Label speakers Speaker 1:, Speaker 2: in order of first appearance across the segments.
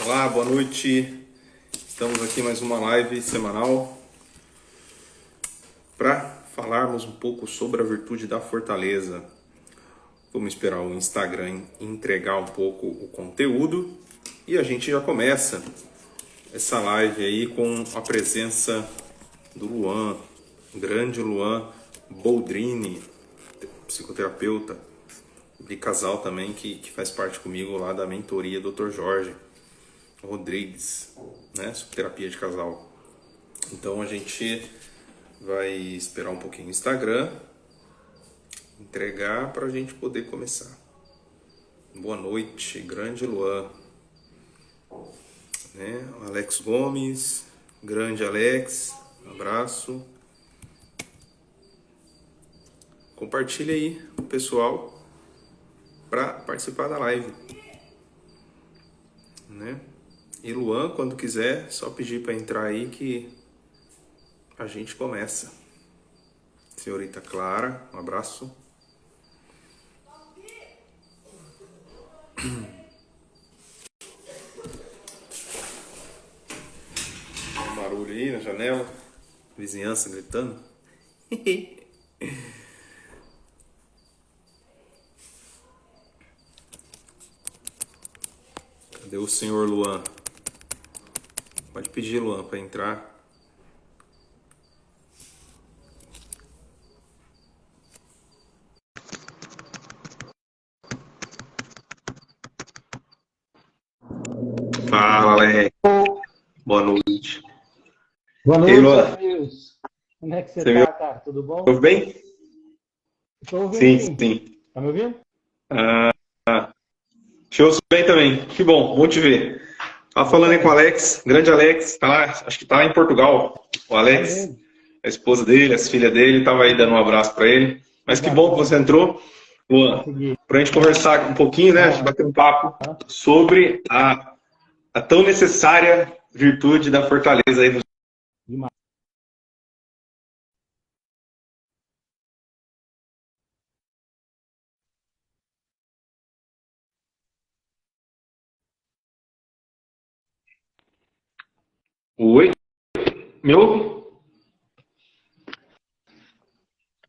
Speaker 1: Olá, boa noite. Estamos aqui mais uma live semanal para falarmos um pouco sobre a virtude da fortaleza. Vamos esperar o Instagram entregar um pouco o conteúdo e a gente já começa essa live aí com a presença do Luan, grande Luan Boldrini, psicoterapeuta de casal também, que faz parte comigo lá da mentoria Dr. Jorge Rodrigues, né? Sobre terapia de casal. Então a gente vai esperar um pouquinho o Instagram entregar para a gente poder começar. Boa noite, grande Luan, né? Alex Gomes, grande Alex, um abraço. Compartilha aí o pessoal para participar da live, né? E Luan, quando quiser, só pedir para entrar aí que a gente começa. Senhorita Clara, um abraço. Um barulho aí na janela, vizinhança gritando. Cadê o senhor Luan? Pode pedir, Luan, para entrar. Fala, Alex. Boa noite.
Speaker 2: Boa
Speaker 1: E aí,
Speaker 2: noite,
Speaker 1: Luan?
Speaker 2: Edmilson. Como é que você
Speaker 1: Você me
Speaker 2: tá, cara? Tudo bom?
Speaker 1: ouve bem?
Speaker 2: Estou ouvindo
Speaker 1: Sim,
Speaker 2: sim.
Speaker 1: sim.
Speaker 2: Tá me ouvindo?
Speaker 1: Ah, te ouço bem também. Que bom te ver. Tava falando aí com o
Speaker 2: Bacana.
Speaker 1: Alex, grande Alex, tá lá, acho que tá em Portugal. O
Speaker 2: É
Speaker 1: Alex,
Speaker 2: mesmo.
Speaker 1: a esposa dele, as filhas dele, tava aí dando um abraço para ele.
Speaker 2: Que
Speaker 1: Mas que bom que você
Speaker 2: bacana.
Speaker 1: entrou, Luan,
Speaker 2: Consegui.
Speaker 1: pra gente conversar um pouquinho, né? A gente
Speaker 2: Aham.
Speaker 1: bater um papo sobre a tão necessária virtude da fortaleza aí.
Speaker 2: Demais.
Speaker 1: Oi, me ouve?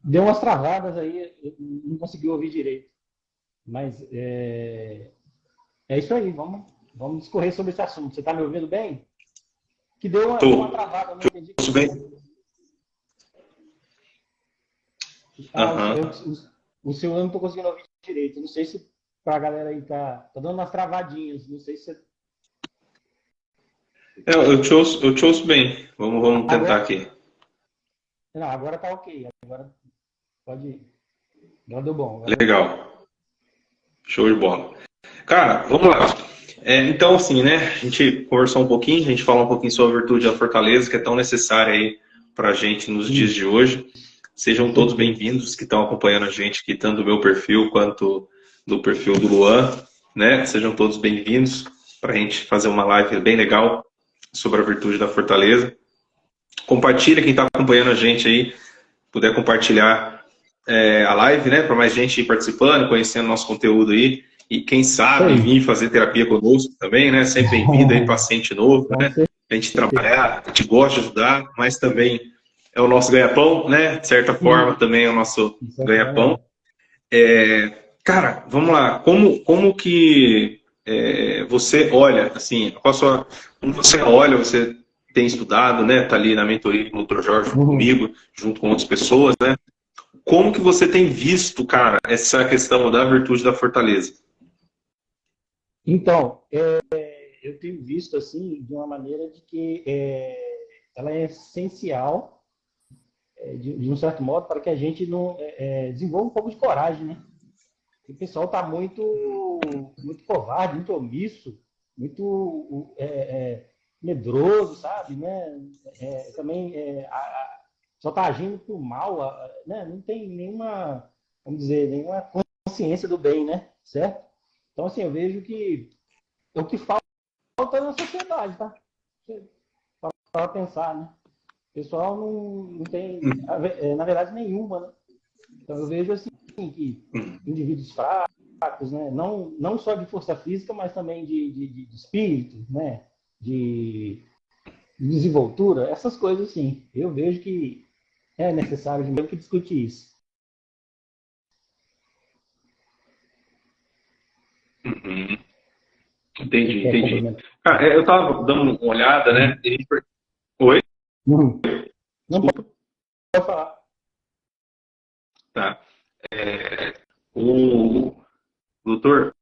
Speaker 2: Deu umas travadas aí, eu não consegui ouvir direito. Mas é isso aí, vamos discorrer sobre esse assunto. Você está me ouvindo bem? Que deu uma
Speaker 1: Tô.
Speaker 2: travada, eu não entendi o que
Speaker 1: Ouço
Speaker 2: foi.
Speaker 1: bem?
Speaker 2: Ah,
Speaker 1: Aham.
Speaker 2: o seu eu não estou conseguindo ouvir direito. Não sei se para a galera aí tá dando umas travadinhas. Não sei se
Speaker 1: Eu te ouço bem. Vamos tentar
Speaker 2: agora.
Speaker 1: aqui.
Speaker 2: Não, agora tá ok. Agora pode ir. Agora deu bom, agora deu bom.
Speaker 1: Legal. Show de bola. Cara, vamos lá. Então, assim, né? A gente conversou um pouquinho, a gente falou um pouquinho sobre a virtude da fortaleza, que é tão necessária aí para a gente nos dias de
Speaker 2: Isso,
Speaker 1: hoje.
Speaker 2: com
Speaker 1: Sejam todos
Speaker 2: certeza.
Speaker 1: bem-vindos que estão acompanhando a gente aqui, tanto do meu perfil quanto do perfil do Luan, né? Sejam todos bem-vindos para a gente fazer uma live bem legal sobre a virtude da fortaleza. Compartilha quem está acompanhando a gente aí, puder compartilhar a live, né? Para mais gente ir participando, conhecendo nosso conteúdo aí. E quem
Speaker 2: Isso
Speaker 1: sabe
Speaker 2: aí.
Speaker 1: vir fazer terapia conosco também, né? Sempre bem-vindo aí, paciente novo,
Speaker 2: Com
Speaker 1: né? A gente
Speaker 2: certeza.
Speaker 1: trabalhar, a gente gosta de ajudar, mas também é o nosso ganha-pão, né? De certa forma,
Speaker 2: E,
Speaker 1: também é o nosso
Speaker 2: de certa
Speaker 1: ganha-pão.
Speaker 2: forma,
Speaker 1: Cara, vamos lá. Como que você olha, assim, como você olha, você tem estudado, né? Tá ali na mentoria com o Dr. Jorge
Speaker 2: Uhum.
Speaker 1: comigo, junto com outras pessoas, né? Como que você tem visto, cara, essa questão da virtude da fortaleza?
Speaker 2: Então, eu tenho visto assim, de uma maneira de que ela é essencial, de um certo modo, para que a gente não desenvolva um pouco de coragem, né? O pessoal está muito covarde, muito omisso, muito medroso, sabe? Né? Também só está agindo por mal, né? Não tem nenhuma, vamos dizer, nenhuma consciência do bem, né? Certo? Então, assim, eu vejo que é o que falta na sociedade, tá? Para pensar, né? O pessoal não tem, na verdade, nenhuma, né? Então, eu vejo assim que indivíduos fracos, né? Não só de força física, mas também de espírito, né? De desenvoltura, essas coisas assim. Eu vejo que é necessário mesmo que discutir isso.
Speaker 1: Uhum.
Speaker 2: Você
Speaker 1: Entendi,
Speaker 2: quer
Speaker 1: entendi.
Speaker 2: complementar?
Speaker 1: Eu tava dando uma olhada, né? Oi?
Speaker 2: Uhum. Não
Speaker 1: Desculpa.
Speaker 2: pode falar.
Speaker 1: Tá. É, o doutor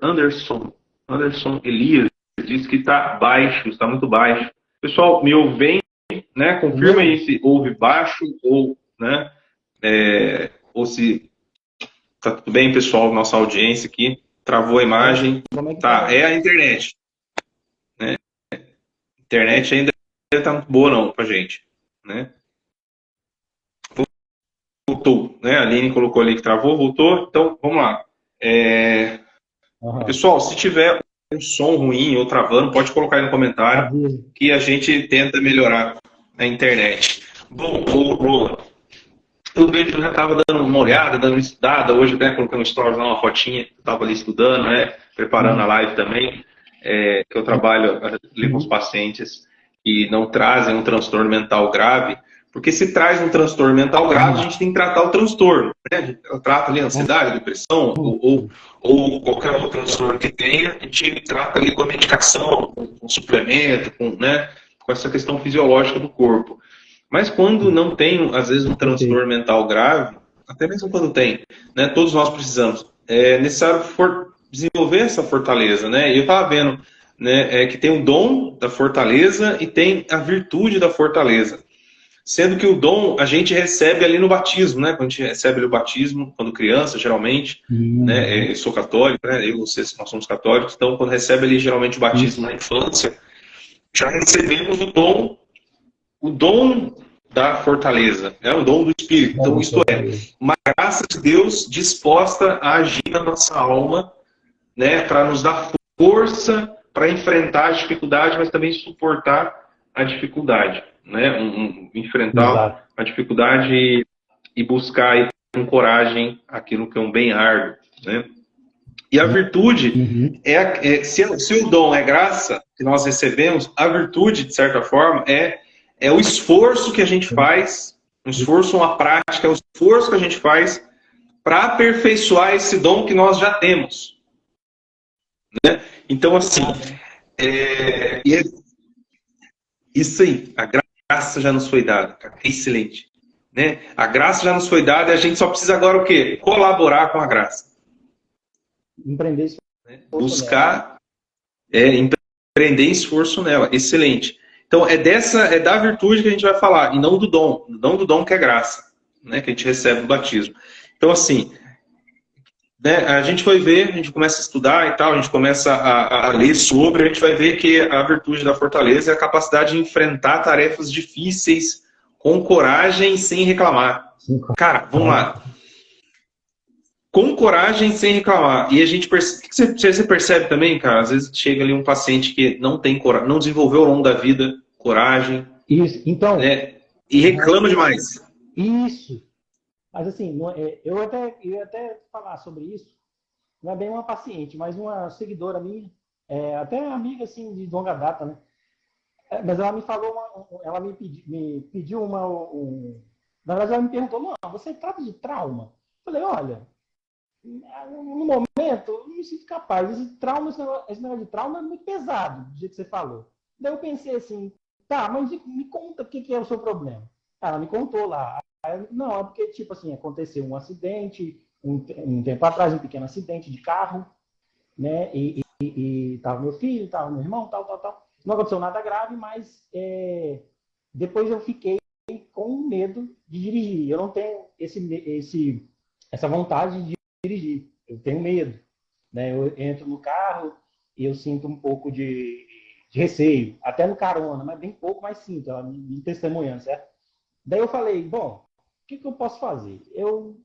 Speaker 1: Anderson Elias, diz que está baixo, está muito baixo. Pessoal, me ouvem, né?
Speaker 2: O
Speaker 1: Confirma
Speaker 2: meu?
Speaker 1: aí se ouve baixo ou, né? Ou se tá tudo bem, pessoal, nossa audiência aqui. Travou a
Speaker 2: É?
Speaker 1: imagem.
Speaker 2: Como é que tá
Speaker 1: Tá,
Speaker 2: aí?
Speaker 1: é a internet. A internet ainda não tá muito boa não pra gente, né? Voltou, né? A Aline colocou ali que travou, voltou. Então, vamos lá. É,
Speaker 2: Aham.
Speaker 1: Pessoal, se tiver um som ruim ou travando, pode colocar aí no comentário
Speaker 2: Avisa.
Speaker 1: que a gente tenta melhorar a internet. Bom, Lula, eu vejo que eu já estava dando uma olhada, dando uma estudada, hoje até colocando um stories lá, uma fotinha, eu estava ali estudando, né, preparando a
Speaker 2: Uhum.
Speaker 1: live também, que eu trabalho ali com os
Speaker 2: Uhum.
Speaker 1: pacientes que não trazem um transtorno mental grave, porque se traz um transtorno mental grave, a
Speaker 2: Uhum.
Speaker 1: gente tem que tratar o transtorno, né? A gente trata ali a ansiedade, depressão ou qualquer outro transtorno que tenha, a gente trata ali com a medicação, com suplemento, né, com essa questão fisiológica do corpo. Mas quando não tem, às vezes, um transtorno
Speaker 2: Perfeito.
Speaker 1: mental grave, até mesmo quando tem, né, todos nós precisamos, é necessário desenvolver essa fortaleza, né? E eu estava vendo, né, que tem o dom da fortaleza e tem a virtude da fortaleza. Sendo que o dom a gente recebe ali no batismo, né? Quando a gente recebe ali o batismo, quando criança, geralmente, né?
Speaker 2: Uhum.
Speaker 1: Eu sou católico, né? Eu e vocês, nós somos católicos, então quando recebe ali geralmente o batismo
Speaker 2: Isso.
Speaker 1: na infância, já recebemos o dom da fortaleza, é o dom do Espírito.
Speaker 2: Dom
Speaker 1: Então,
Speaker 2: da
Speaker 1: isto é,
Speaker 2: fortaleza.
Speaker 1: uma graça de Deus disposta a agir na nossa alma, né, para nos dar força para enfrentar a dificuldade, mas também suportar a dificuldade, né, enfrentar
Speaker 2: Exato.
Speaker 1: a dificuldade e buscar aí, com coragem aquilo que é um bem árduo, né? E a virtude
Speaker 2: Uhum.
Speaker 1: se o dom é graça que nós recebemos, a virtude, de certa forma, é o esforço que a gente faz, um esforço, uma prática, é o esforço que a gente faz para aperfeiçoar esse dom que nós já temos. Então, assim, e é isso aí, a graça já nos foi dada, cara, é excelente. Né? A graça já nos foi dada e a gente só precisa agora o quê? Colaborar com a graça.
Speaker 2: Empreender esforço nela, né?
Speaker 1: Buscar empreender esforço nela. Excelente. Então, é da virtude que a gente vai falar, e não do dom que é graça, né, que a gente recebe no batismo. Então, assim, né, a gente vai ver, a gente começa a estudar e tal, a gente começa a ler sobre, a gente vai ver que a virtude da fortaleza é a capacidade de enfrentar tarefas difíceis com coragem sem reclamar.
Speaker 2: Sim,
Speaker 1: Cara, vamos
Speaker 2: claro.
Speaker 1: lá. Com coragem sem reclamar. E a gente você percebe também, cara, às vezes chega ali um paciente que não tem coragem, não desenvolveu ao longo da vida coragem,
Speaker 2: Isso. Então,
Speaker 1: né? E reclama demais.
Speaker 2: isso. Mas assim, eu ia até falar sobre isso. Não é bem uma paciente, mas uma seguidora minha, até amiga assim de longa data, né? Mas ela me falou, ela me pediu na verdade ela me perguntou, não, você trata de trauma? Eu falei, olha, no momento eu não me sinto capaz. Esse negócio de trauma é muito pesado, do jeito que você falou. Daí eu pensei assim, tá, mas me conta o que é o seu problema. Ela me contou lá. Não, é porque, tipo assim, aconteceu um acidente, um tempo atrás, um pequeno acidente de carro, né? E tava meu filho, tava meu irmão, tal, tal, tal. Não aconteceu nada grave, mas depois eu fiquei com medo de dirigir. Eu não tenho essa vontade de dirigir. Eu tenho medo, né? Eu entro no carro e eu sinto um pouco de receio, até no carona, mas bem pouco, mas sinto, ela me testemunhando, certo? Daí eu falei, bom, o que eu posso fazer? Eu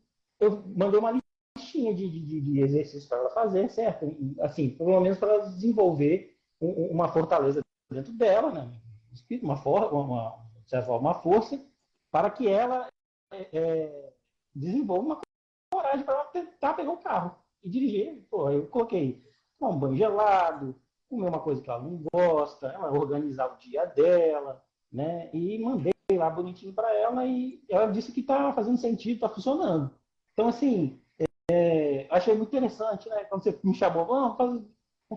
Speaker 2: mandei uma listinha de exercícios para ela fazer, certo? Assim, pelo menos para ela desenvolver uma fortaleza dentro dela, né? Uma força, para que ela desenvolva uma coragem para ela tentar pegar o carro. e dirigir. Pô, eu coloquei tomar um banho gelado, comer uma coisa que ela não gosta, ela organizar o dia dela, né? E mandei lá bonitinho para ela e ela disse que está fazendo sentido, está funcionando. Então, assim, achei muito interessante, né? Quando você me chamou, vamos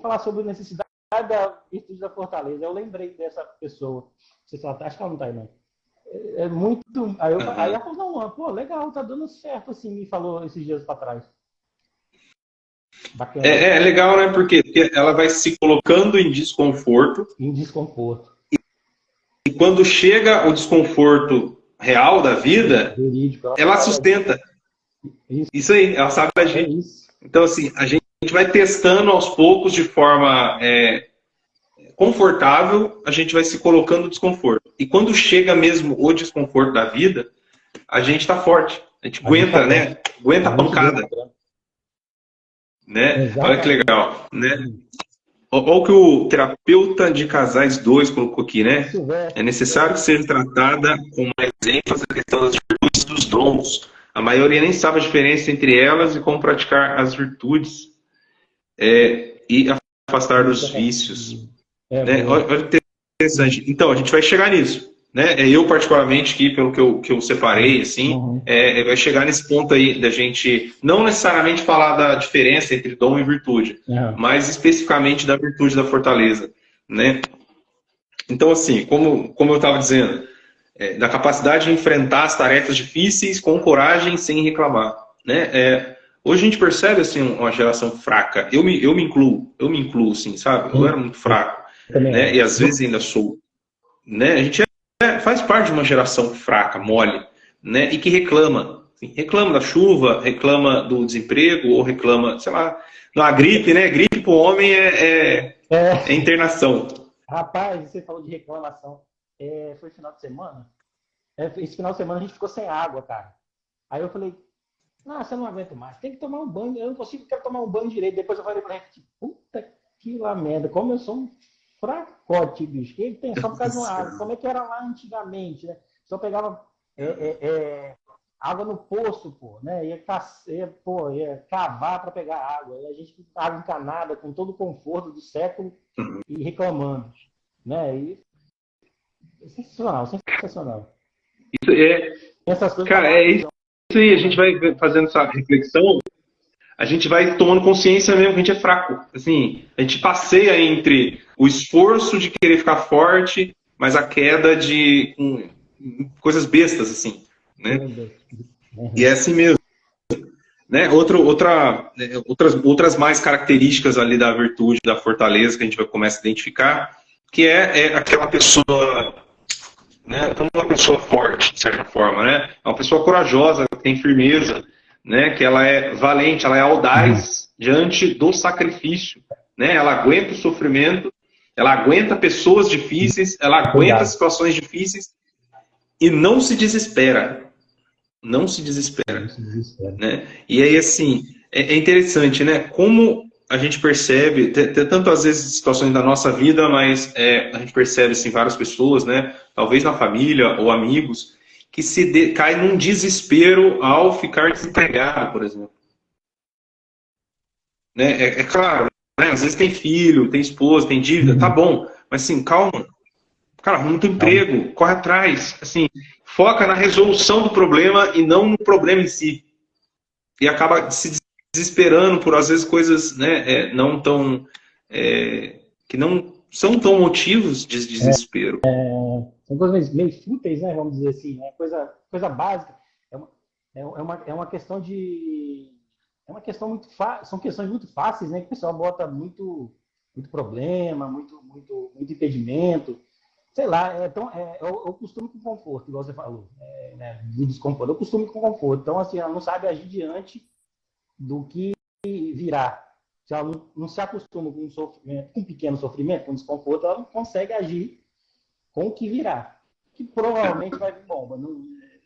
Speaker 2: falar sobre a necessidade da virtude da fortaleza. Eu lembrei dessa pessoa. Você só, acho que ela não está aí, não. É muito. Aí ela falou, não, pô, legal, tá dando certo, assim, me falou esses dias para trás. Bacana.
Speaker 1: É legal, né? Porque ela vai se colocando em desconforto.
Speaker 2: Em desconforto.
Speaker 1: E quando chega o desconforto real da vida,
Speaker 2: Jurídico,
Speaker 1: ela sustenta. Isso aí, ela sabe agir.
Speaker 2: isso.
Speaker 1: Então, assim, a gente vai testando aos poucos de forma confortável, a gente vai se colocando no desconforto. E quando chega mesmo o desconforto da vida, a gente está forte. A gente aguenta, né? Aguenta a pancada. Né? Olha que legal. Né? Olha o que o terapeuta de casais 2 colocou aqui, né? É necessário que seja tratada com mais ênfase a questão das virtudes dos dons. A maioria nem sabe a diferença entre elas e como praticar as virtudes e afastar dos vícios. Né? Olha que interessante. Então, a gente vai chegar nisso. Né? Eu, particularmente, aqui, pelo que eu separei, assim, vai chegar nesse ponto aí da gente não necessariamente falar da diferença entre dom e virtude, mas especificamente da virtude da fortaleza. Né? Então, assim, como eu estava dizendo, da capacidade de enfrentar as tarefas difíceis com coragem sem reclamar. Né? Hoje a gente percebe assim, uma geração fraca. Eu me incluo, assim, sabe? Eu era muito fraco. Né? E às vezes ainda sou. Né? A gente faz parte de uma geração fraca, mole, né? E que reclama. Assim, reclama da chuva, reclama do desemprego, ou reclama, sei lá, da gripe, né? Gripe para o homem é internação.
Speaker 2: Rapaz, você falou de reclamação. Foi final de semana? Esse final de semana a gente ficou sem água, cara. Aí eu falei, nossa, eu não aguento mais, tem que tomar um banho, eu não consigo, quero tomar um banho direito. Depois eu falei pra ele, puta que lá merda, como eu sou um fracote, bicho, que tem só por causa de uma água. Como é que era lá antigamente, né? Só pegava água no poço, pô, né? Ia cavar para pegar água. E a gente água encanada, com todo o conforto do século e reclamando, né? E sensacional, sensacional.
Speaker 1: Essas coisas, cara, é isso aí, a gente vai fazendo essa reflexão, a gente vai tomando consciência mesmo que a gente é fraco. Assim, a gente passeia entre o esforço de querer ficar forte, mas a queda de coisas bestas, assim, né? E é assim mesmo. Né? Outras mais características ali da virtude, da fortaleza, que a gente começa a identificar, que é aquela pessoa, né? Uma pessoa forte, de certa forma, né? É uma pessoa corajosa, que tem firmeza, né? Que ela é valente, ela é audaz diante do sacrifício, né? Ela aguenta o sofrimento, ela aguenta pessoas difíceis, ela aguenta situações difíceis e não se desespera. Não se desespera. Né? E aí, assim, é interessante, né? Como a gente percebe, tanto às vezes situações da nossa vida, mas a gente percebe assim, várias pessoas, né? Talvez na família ou amigos, que cai num desespero ao ficar desempregado, por exemplo. Né? É claro, né? Às vezes tem filho, tem esposa, tem dívida, tá bom, mas assim, calma. Cara, arruma um emprego, corre atrás, assim, foca na resolução do problema e não no problema em si. E acaba se desesperando por, às vezes, coisas, né, não tão... que não são tão motivos de desespero.
Speaker 2: São coisas meio fúteis, né, vamos dizer assim, né? Coisa básica. É uma questão de... É uma questão muito são questões muito fáceis, né, que o pessoal bota muito problema, muito impedimento. Sei lá, eu costumo com conforto, igual você falou, né, do desconforto. Eu costumo com conforto. Então, assim, ela não sabe agir diante do que virá. Se ela não se acostuma com um sofrimento, com um pequeno sofrimento, com desconforto, ela não consegue agir com o que virá. Que provavelmente vai vir bomba.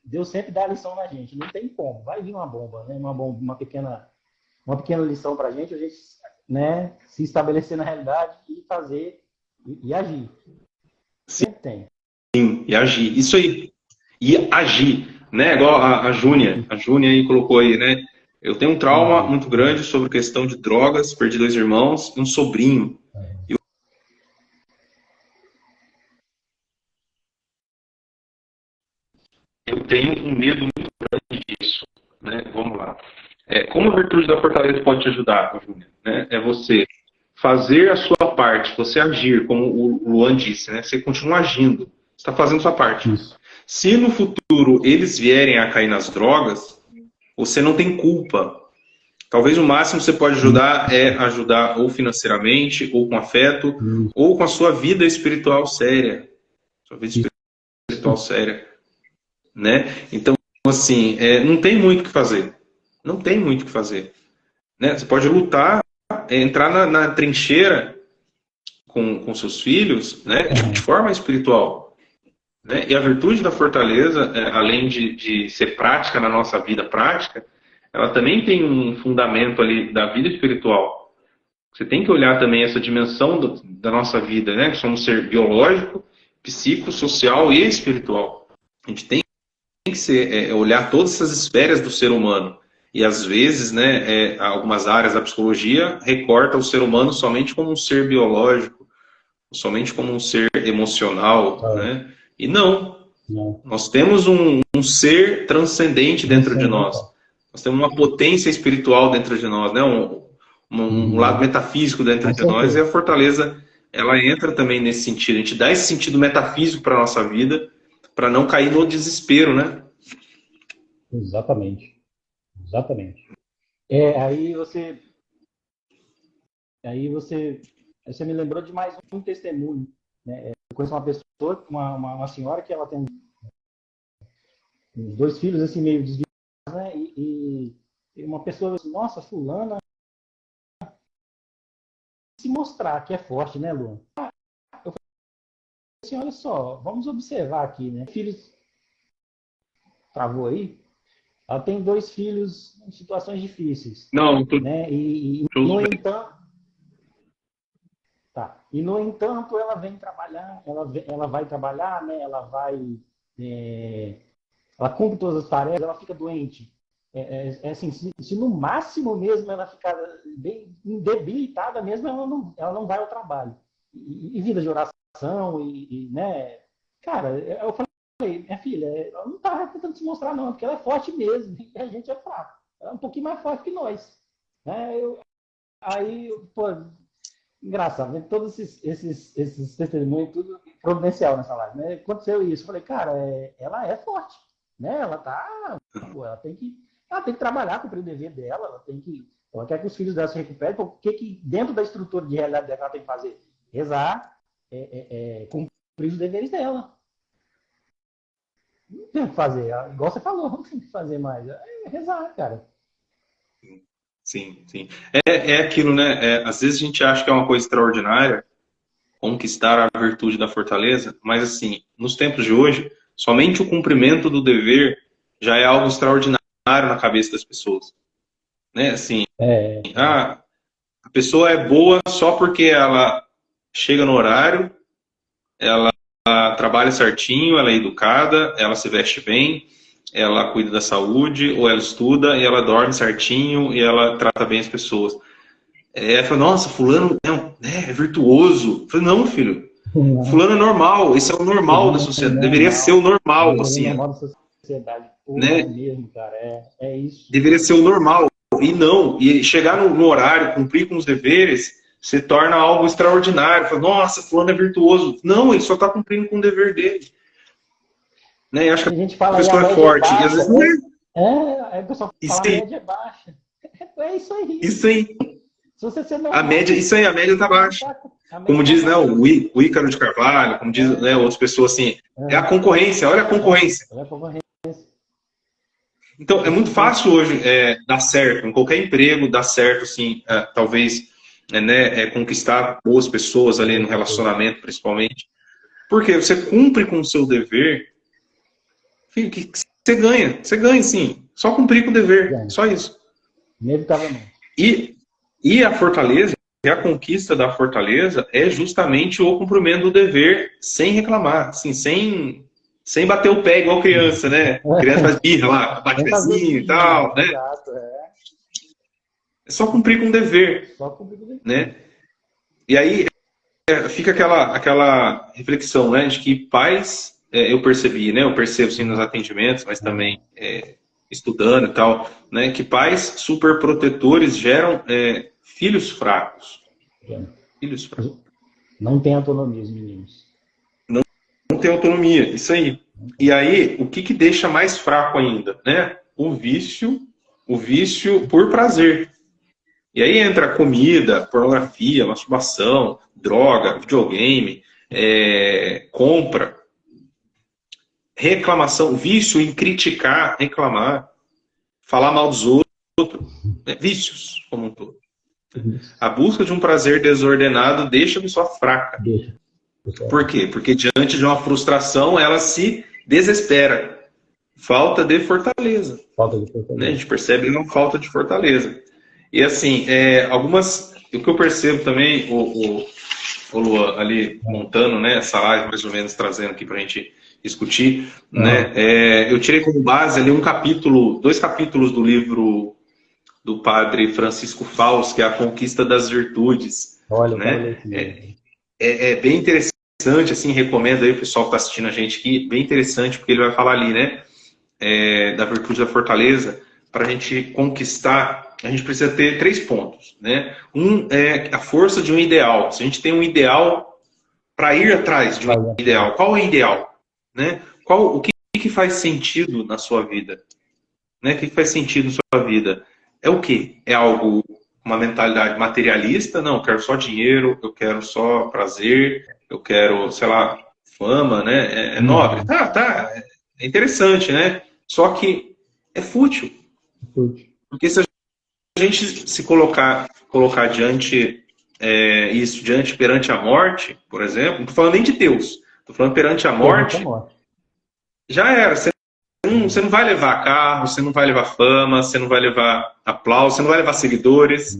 Speaker 2: Deus sempre dá a lição na gente. Não tem como. Vai vir uma bomba, né? Uma pequena lição para a gente, né, se estabelecer na realidade e fazer e agir. Sempre tem.
Speaker 1: Sim, e agir. Isso aí. E agir, né? Igual a Júnia. A Júnia aí colocou aí, né? Eu tenho um trauma muito grande sobre questão de drogas, perdi 2 irmãos e um sobrinho. Eu tenho um medo muito grande disso, né? Vamos lá. Como a virtude da fortaleza pode te ajudar, Júnior? Né? É você fazer a sua parte, você agir, como o Luan disse, né? Você continua agindo, você está fazendo a sua parte.
Speaker 2: Isso.
Speaker 1: Se no futuro eles vierem a cair nas drogas, você não tem culpa. Talvez o máximo que você pode ajudar é ajudar ou financeiramente, ou com afeto, ou com a sua vida espiritual séria. Sua vida espiritual séria. Né? Então, assim, não tem muito o que fazer. Não tem muito o que fazer. Né? Você pode lutar, entrar na trincheira com seus filhos, né? De forma espiritual. Né? E a virtude da fortaleza, além de ser prática na nossa vida prática, ela também tem um fundamento ali da vida espiritual. Você tem que olhar também essa dimensão da nossa vida, né? Somos um ser biológico, psíquico, social e espiritual. A gente tem que olhar todas essas esferas do ser humano. E às vezes, né, algumas áreas da psicologia recortam o ser humano somente como um ser biológico, somente como um ser emocional, né? E não. Nós temos um ser transcendente dentro de nós. Nós temos uma potência espiritual dentro de nós, né? Um lado metafísico dentro de nós. E a fortaleza, ela entra também nesse sentido. A gente dá esse sentido metafísico para a nossa vida, para não cair no desespero, né?
Speaker 2: Exatamente. Exatamente. Você me lembrou de mais um testemunho, né? Eu conheço uma pessoa, uma senhora que ela tem uns 2 filhos assim meio desviados, né? E uma pessoa assim, nossa, fulana se mostrar que é forte, né, Luan? Eu falei assim, olha só, vamos observar aqui, né? Filhos travou aí. Ela tem 2 filhos em situações difíceis.
Speaker 1: Não,
Speaker 2: né? E no entanto, e no entanto ela vem trabalhar, ela vai trabalhar, né? Ela cumpre todas as tarefas, ela fica doente. Assim, se no máximo mesmo ela ficar bem debilitada mesmo, ela não vai ao trabalho. E vida de oração, né? Cara, eu falei, minha filha, ela não está tentando se mostrar não, porque ela é forte mesmo, e a gente é fraco. Ela é um pouquinho mais forte que nós. Né? Pô, engraçado, né? Todos esses testemunhos, tudo providencial nessa live. Né? Aconteceu isso. Eu falei, cara, ela é forte. Né? Ela tem que trabalhar, cumprir o dever dela, ela quer que os filhos dela se recuperem, porque que dentro da estrutura de realidade dela ela tem que fazer? Rezar, cumprir os deveres dela. Não tem o que fazer, igual você falou, não tem o que fazer mais. Rezar, cara.
Speaker 1: Sim, sim. É aquilo, né? Às vezes a gente acha que é uma coisa extraordinária conquistar a virtude da fortaleza, mas assim, nos tempos de hoje, somente o cumprimento do dever já é algo extraordinário na cabeça das pessoas. Né? Assim, a pessoa é boa só porque ela chega no horário, ela trabalha certinho, ela é educada, ela se veste bem, ela cuida da saúde, ou ela estuda e ela dorme certinho e ela trata bem as pessoas. Ela fala, nossa, fulano é virtuoso. Eu falei, não, filho, fulano é normal, esse é o normal da sociedade, deveria ser o normal, assim.
Speaker 2: É o normal da sociedade,
Speaker 1: né?
Speaker 2: mesmo, cara, é isso.
Speaker 1: Deveria ser o normal, e não, e chegar no horário, cumprir com os deveres, se torna algo extraordinário. Fala, nossa, fulano é virtuoso. Não, ele só está cumprindo com o dever dele. Né? Eu acho que
Speaker 2: a gente fala
Speaker 1: a pessoa é forte.
Speaker 2: Baixa,
Speaker 1: e às vezes não é.
Speaker 2: Aí o pessoal fala a média é baixa. É isso aí.
Speaker 1: Isso aí.
Speaker 2: Se você ser normal,
Speaker 1: a média está baixa. Como diz, né, o Ícaro de Carvalho, como diz, né, outras pessoas assim, é a concorrência, olha a concorrência. Então, é muito fácil hoje dar certo, em qualquer emprego, dar certo, assim, talvez, conquistar boas pessoas ali no relacionamento, principalmente. Porque você cumpre com o seu dever, filho, que você ganha, sim. Só cumprir com o dever, só isso. E a fortaleza, a conquista da fortaleza é justamente o cumprimento do dever sem reclamar, assim, sem bater o pé igual criança, né? A criança faz birra lá, bate pezinho e tal, né? É só cumprir com o dever,
Speaker 2: Só cumprir com o dever.
Speaker 1: né? E aí fica aquela reflexão, né, de que pais, eu percebi, né, eu percebo sim nos atendimentos, mas também estudando e tal, né, que pais super protetores geram filhos fracos. Filhos fracos.
Speaker 2: Não tem autonomia os meninos.
Speaker 1: Não tem autonomia, isso aí. E aí, o que deixa mais fraco ainda, né? O vício por prazer. E aí entra comida, pornografia, masturbação, droga, videogame, compra, reclamação, vício em criticar, reclamar, falar mal dos outros, né? Vícios como um todo. A busca de um prazer desordenado deixa a pessoa fraca.
Speaker 2: Deixa.
Speaker 1: Por quê? Porque diante de uma frustração, ela se desespera. Falta de fortaleza.
Speaker 2: Falta de fortaleza.
Speaker 1: Né? A gente percebe uma falta de fortaleza. E assim, o que eu percebo também, o Luan, ali montando, né, essa live mais ou menos trazendo aqui para a gente discutir, né, eu tirei como base ali dois capítulos do livro do padre Francisco Faus, que é A Conquista das Virtudes.
Speaker 2: Olha,
Speaker 1: né? É bem interessante, assim, recomendo aí o pessoal que está assistindo a gente aqui, bem interessante, porque ele vai falar ali, né, da virtude da fortaleza. Para a gente conquistar, a gente precisa ter 3 pontos, né? Um é a força de um ideal. Se a gente tem um ideal, para ir atrás de um ideal, qual é o ideal? Né? O que faz sentido na sua vida? Né? O que faz sentido na sua vida? É o quê? É algo, uma mentalidade materialista? Não, eu quero só dinheiro, eu quero só prazer, eu quero, sei lá, fama, né? É nobre. Tá, é interessante, né? Só que é fútil. Porque se a gente se colocar diante perante a morte, por exemplo, não estou falando nem de Deus, estou falando perante a morte, já era. Você não vai levar carro, você não vai levar fama, você não vai levar aplauso, você não vai levar seguidores,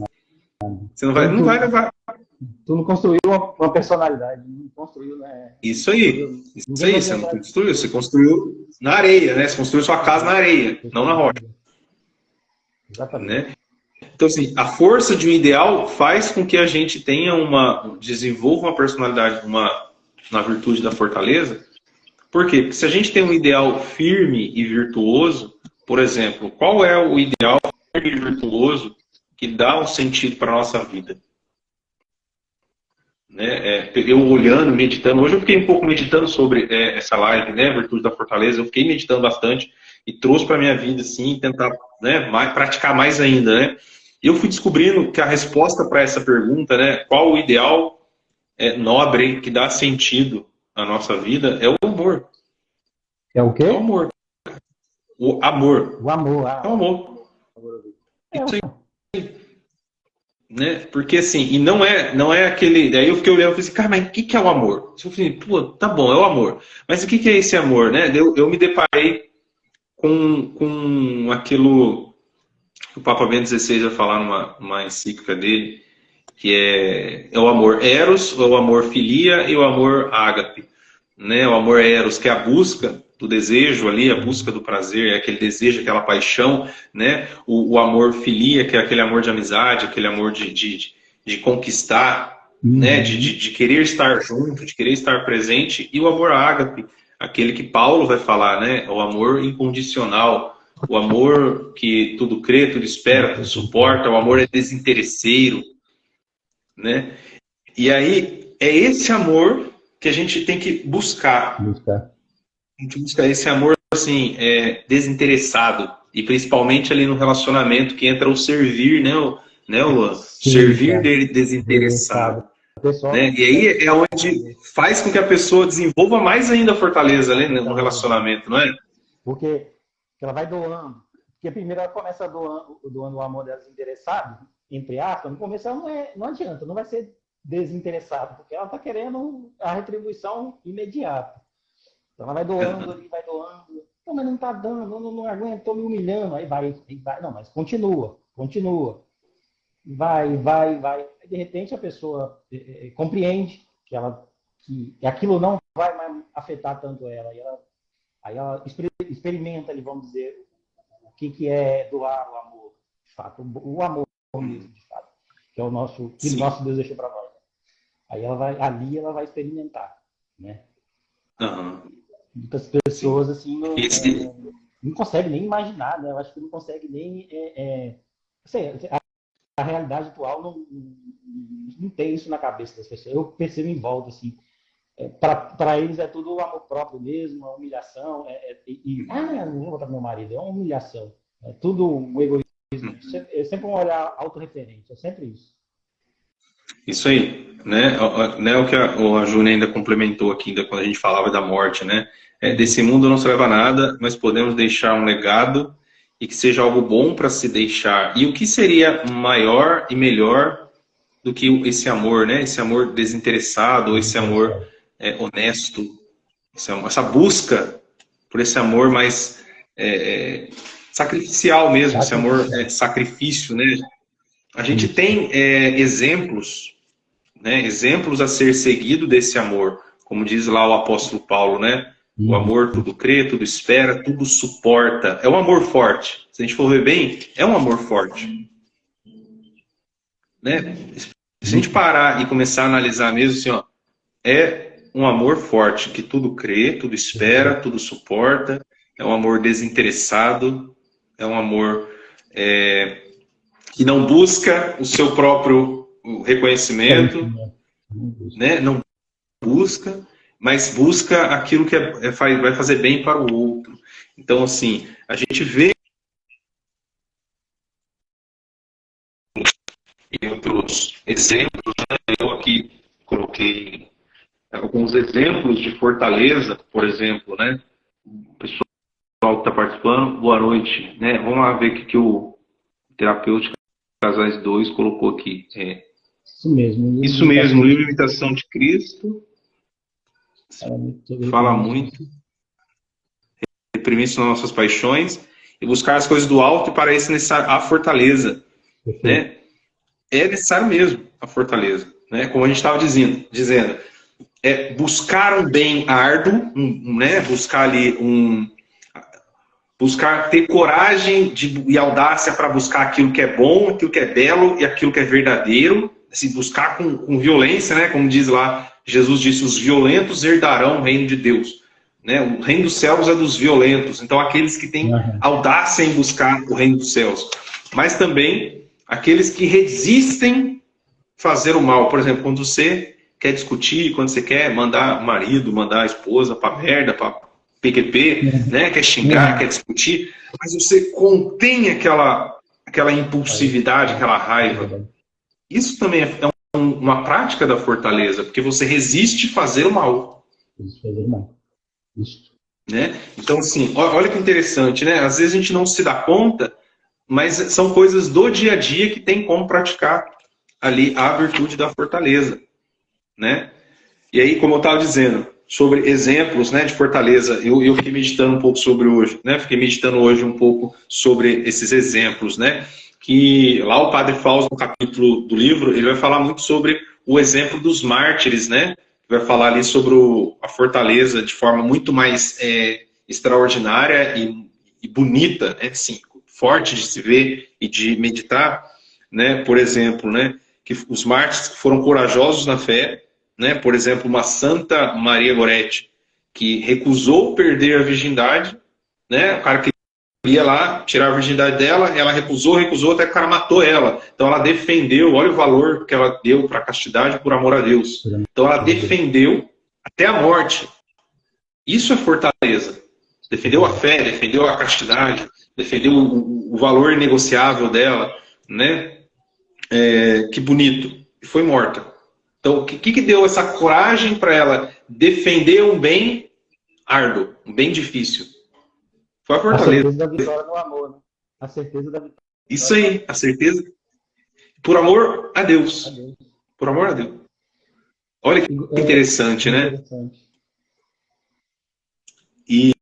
Speaker 1: você não vai levar.
Speaker 2: Tu não construiu uma personalidade, não construiu, né?
Speaker 1: Isso aí, você não construiu, você construiu na areia, né? Você construiu sua casa na areia, não na rocha.
Speaker 2: Exatamente.
Speaker 1: Né? Então, assim, a força de um ideal faz com que a gente tenha desenvolva uma personalidade, na virtude da fortaleza. Por quê? Porque se a gente tem um ideal firme e virtuoso, por exemplo, qual é o ideal firme e virtuoso que dá um sentido para a nossa vida? Né? Eu olhando, meditando, hoje eu fiquei um pouco meditando sobre essa live, né, Virtude da Fortaleza, eu fiquei meditando bastante e trouxe para a minha vida, assim, tentar, né, praticar mais ainda, né? E eu fui descobrindo que a resposta para essa pergunta, né, qual o ideal nobre que dá sentido à nossa vida, é o amor.
Speaker 2: É o quê?
Speaker 1: É o amor. O amor.
Speaker 2: O amor.
Speaker 1: É o amor. Isso aí. Né? Porque assim, e não é aquele. Daí eu fiquei olhando e falei assim, cara, mas o que é o amor? Eu falei, pô, tá bom, é o amor. Mas o que é esse amor, né? Eu me deparei com aquilo que o Papa Bento XVI vai falar numa encíclica dele, que é o amor eros, o amor filia e o amor ágape. Né? O amor eros, que é a busca do desejo ali, a busca do prazer, é aquele desejo, aquela paixão, né? O amor filia, que é aquele amor de amizade, aquele amor de conquistar, né? De querer estar junto, de querer estar presente, e o amor ágape, aquele que Paulo vai falar, né? O amor incondicional, o amor que tudo crê, tudo espera, tudo suporta, o amor é desinteresseiro, né? E aí é esse amor que a gente tem que buscar. A gente busca esse amor assim, desinteressado. E principalmente ali no relacionamento que entra o servir, né, Luan? Servir dele desinteressado. Né? E aí é onde faz com que a pessoa desenvolva mais ainda a fortaleza, né, no relacionamento, não é?
Speaker 2: Porque ela vai doando. Porque primeiro ela começa doando o amor dela desinteressado, entre aspas. No começo ela não adianta, não vai ser desinteressado, porque ela está querendo a retribuição imediata. Então ela vai doando ali, vai doando. Não, mas não está dando, não aguento, estou me humilhando. Aí vai. Não, mas continua. Vai. Aí, de repente a pessoa compreende que aquilo não vai mais afetar tanto ela. Aí ela experimenta ali, vamos dizer, o que é doar o amor. De fato, o amor mesmo, de fato, que é o nosso, que o nosso Deus deixou para nós. Aí ela vai experimentar, né?
Speaker 1: Aham.
Speaker 2: Muitas pessoas, assim,
Speaker 1: Esse,
Speaker 2: não conseguem nem imaginar, né? Eu acho que não consegue nem... sei, a realidade atual não tem isso na cabeça das pessoas. Eu percebo em volta, assim, para eles é tudo o amor próprio mesmo, a humilhação, não vou botar pro meu marido, é uma humilhação. É tudo um egoísmo. É sempre um olhar autorreferente, é sempre isso.
Speaker 1: Isso aí, né? O que a Júnia ainda complementou aqui, ainda quando a gente falava da morte, né? Desse mundo não se leva nada, mas podemos deixar um legado e que seja algo bom para se deixar. E o que seria maior e melhor do que esse amor, né? Esse amor desinteressado, esse amor honesto, essa busca por esse amor mais sacrificial mesmo, esse amor sacrifício, né? A gente tem exemplos, né? Exemplos a ser seguido desse amor, como diz lá o apóstolo Paulo, né? O amor tudo crê, tudo espera, tudo suporta. É um amor forte. Se a gente for ver bem, é um amor forte. Né? Se a gente parar e começar a analisar mesmo, assim, ó, é um amor forte, que tudo crê, tudo espera, tudo suporta. É um amor desinteressado. É um amor que não busca o seu próprio reconhecimento, né? Não busca, mas busca aquilo que vai fazer bem para o outro. Então, assim, a gente vê em outros exemplos, né? Eu aqui coloquei alguns exemplos de fortaleza, por exemplo, né? O pessoal que está participando, boa noite, né? Vamos lá ver o que o terapêutico Casais 2 colocou aqui. Isso mesmo, livro Imitação de Cristo. Fala muito. Reprimir-se nas nossas paixões e buscar as coisas do alto, e para isso é necessário a fortaleza. Né? É necessário mesmo a fortaleza. Né? Como a gente estava dizendo, buscar um bem árduo, né? Buscar ter coragem e audácia para buscar aquilo que é bom, aquilo que é belo e aquilo que é verdadeiro. Assim, buscar com violência, né? Como diz lá, Jesus disse, os violentos herdarão o reino de Deus. Né? O reino dos céus é dos violentos. Então, aqueles que têm audácia em buscar o reino dos céus. Mas também aqueles que resistem fazer o mal. Por exemplo, quando você quer discutir, quando você quer mandar o marido, mandar a esposa para merda, para PQP, né? Quer xingar, quer discutir, mas você contém aquela impulsividade, aquela raiva. Isso também é uma prática da fortaleza, porque você resiste fazer o mal. Né? Então, assim, olha que interessante, né? Às vezes a gente não se dá conta, mas são coisas do dia a dia que tem como praticar ali a virtude da fortaleza. Né? E aí, como eu estava dizendo, sobre exemplos, né, de fortaleza, eu fiquei meditando um pouco sobre hoje, né? Fiquei meditando hoje um pouco sobre esses exemplos, né? Que lá o Padre Fausto, no capítulo do livro, ele vai falar muito sobre o exemplo dos mártires, né? Vai falar ali sobre a fortaleza de forma muito mais extraordinária e bonita, né? Assim, forte de se ver e de meditar, né? Por exemplo, né? Que os mártires que foram corajosos na fé, né? Por exemplo, uma Santa Maria Goretti, que recusou perder a virgindade, né? O cara que ia lá tirar a virgindade dela, ela recusou, até que o cara matou ela. Então ela defendeu, olha o valor que ela deu para a castidade por amor a Deus. Então ela defendeu até a morte. Isso é fortaleza. Defendeu a fé, defendeu a castidade, defendeu o valor inegociável dela, né? Que bonito. E foi morta. Então, o que deu essa coragem para ela defender um bem árduo, um bem difícil? Foi a fortaleza.
Speaker 2: A certeza da vitória no amor, né? A certeza da vitória.
Speaker 1: Isso aí, a certeza. Por amor a Deus. Por amor a Deus. Olha que interessante, né? Interessante. E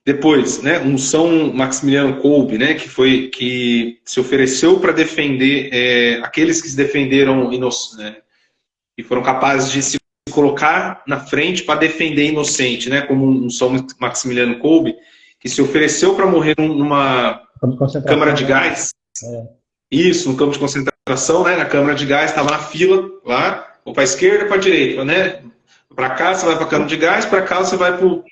Speaker 1: depois, né, um São Maximiliano Kolbe, né, que se ofereceu para defender aqueles que se defenderam né, e foram capazes de se colocar na frente para defender inocente, né, como um São Maximiliano Kolbe, que se ofereceu para morrer numa câmara de gás, Isso, no campo de concentração, né? Na câmara de gás, estava na fila lá, ou para a esquerda ou para a direita, né? Para cá você vai para a câmara de gás, para cá você vai para o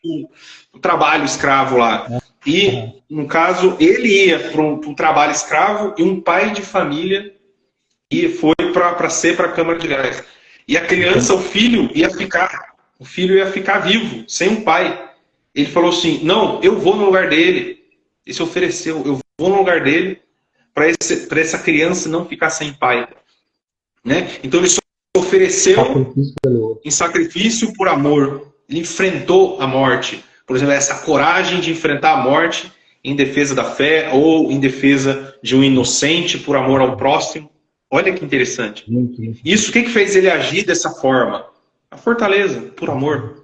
Speaker 1: trabalho escravo lá.
Speaker 2: Aham.
Speaker 1: E, no caso, ele ia para um trabalho escravo e um pai de família e foi para ser para a câmara de gás. E a criança, o filho ia ficar vivo, sem um pai. Ele falou assim: não, eu vou no lugar dele. Ele se ofereceu, eu vou no lugar dele para essa criança não ficar sem pai. Né? Então ele se ofereceu
Speaker 2: Sacrifício pelo outro.
Speaker 1: em sacrifício por amor. Ele enfrentou a morte. Por exemplo, essa coragem de enfrentar a morte em defesa da fé ou em defesa de um inocente por amor ao próximo. Olha que interessante.
Speaker 2: Muito, muito.
Speaker 1: Isso, o que fez ele agir dessa forma? A fortaleza, por amor.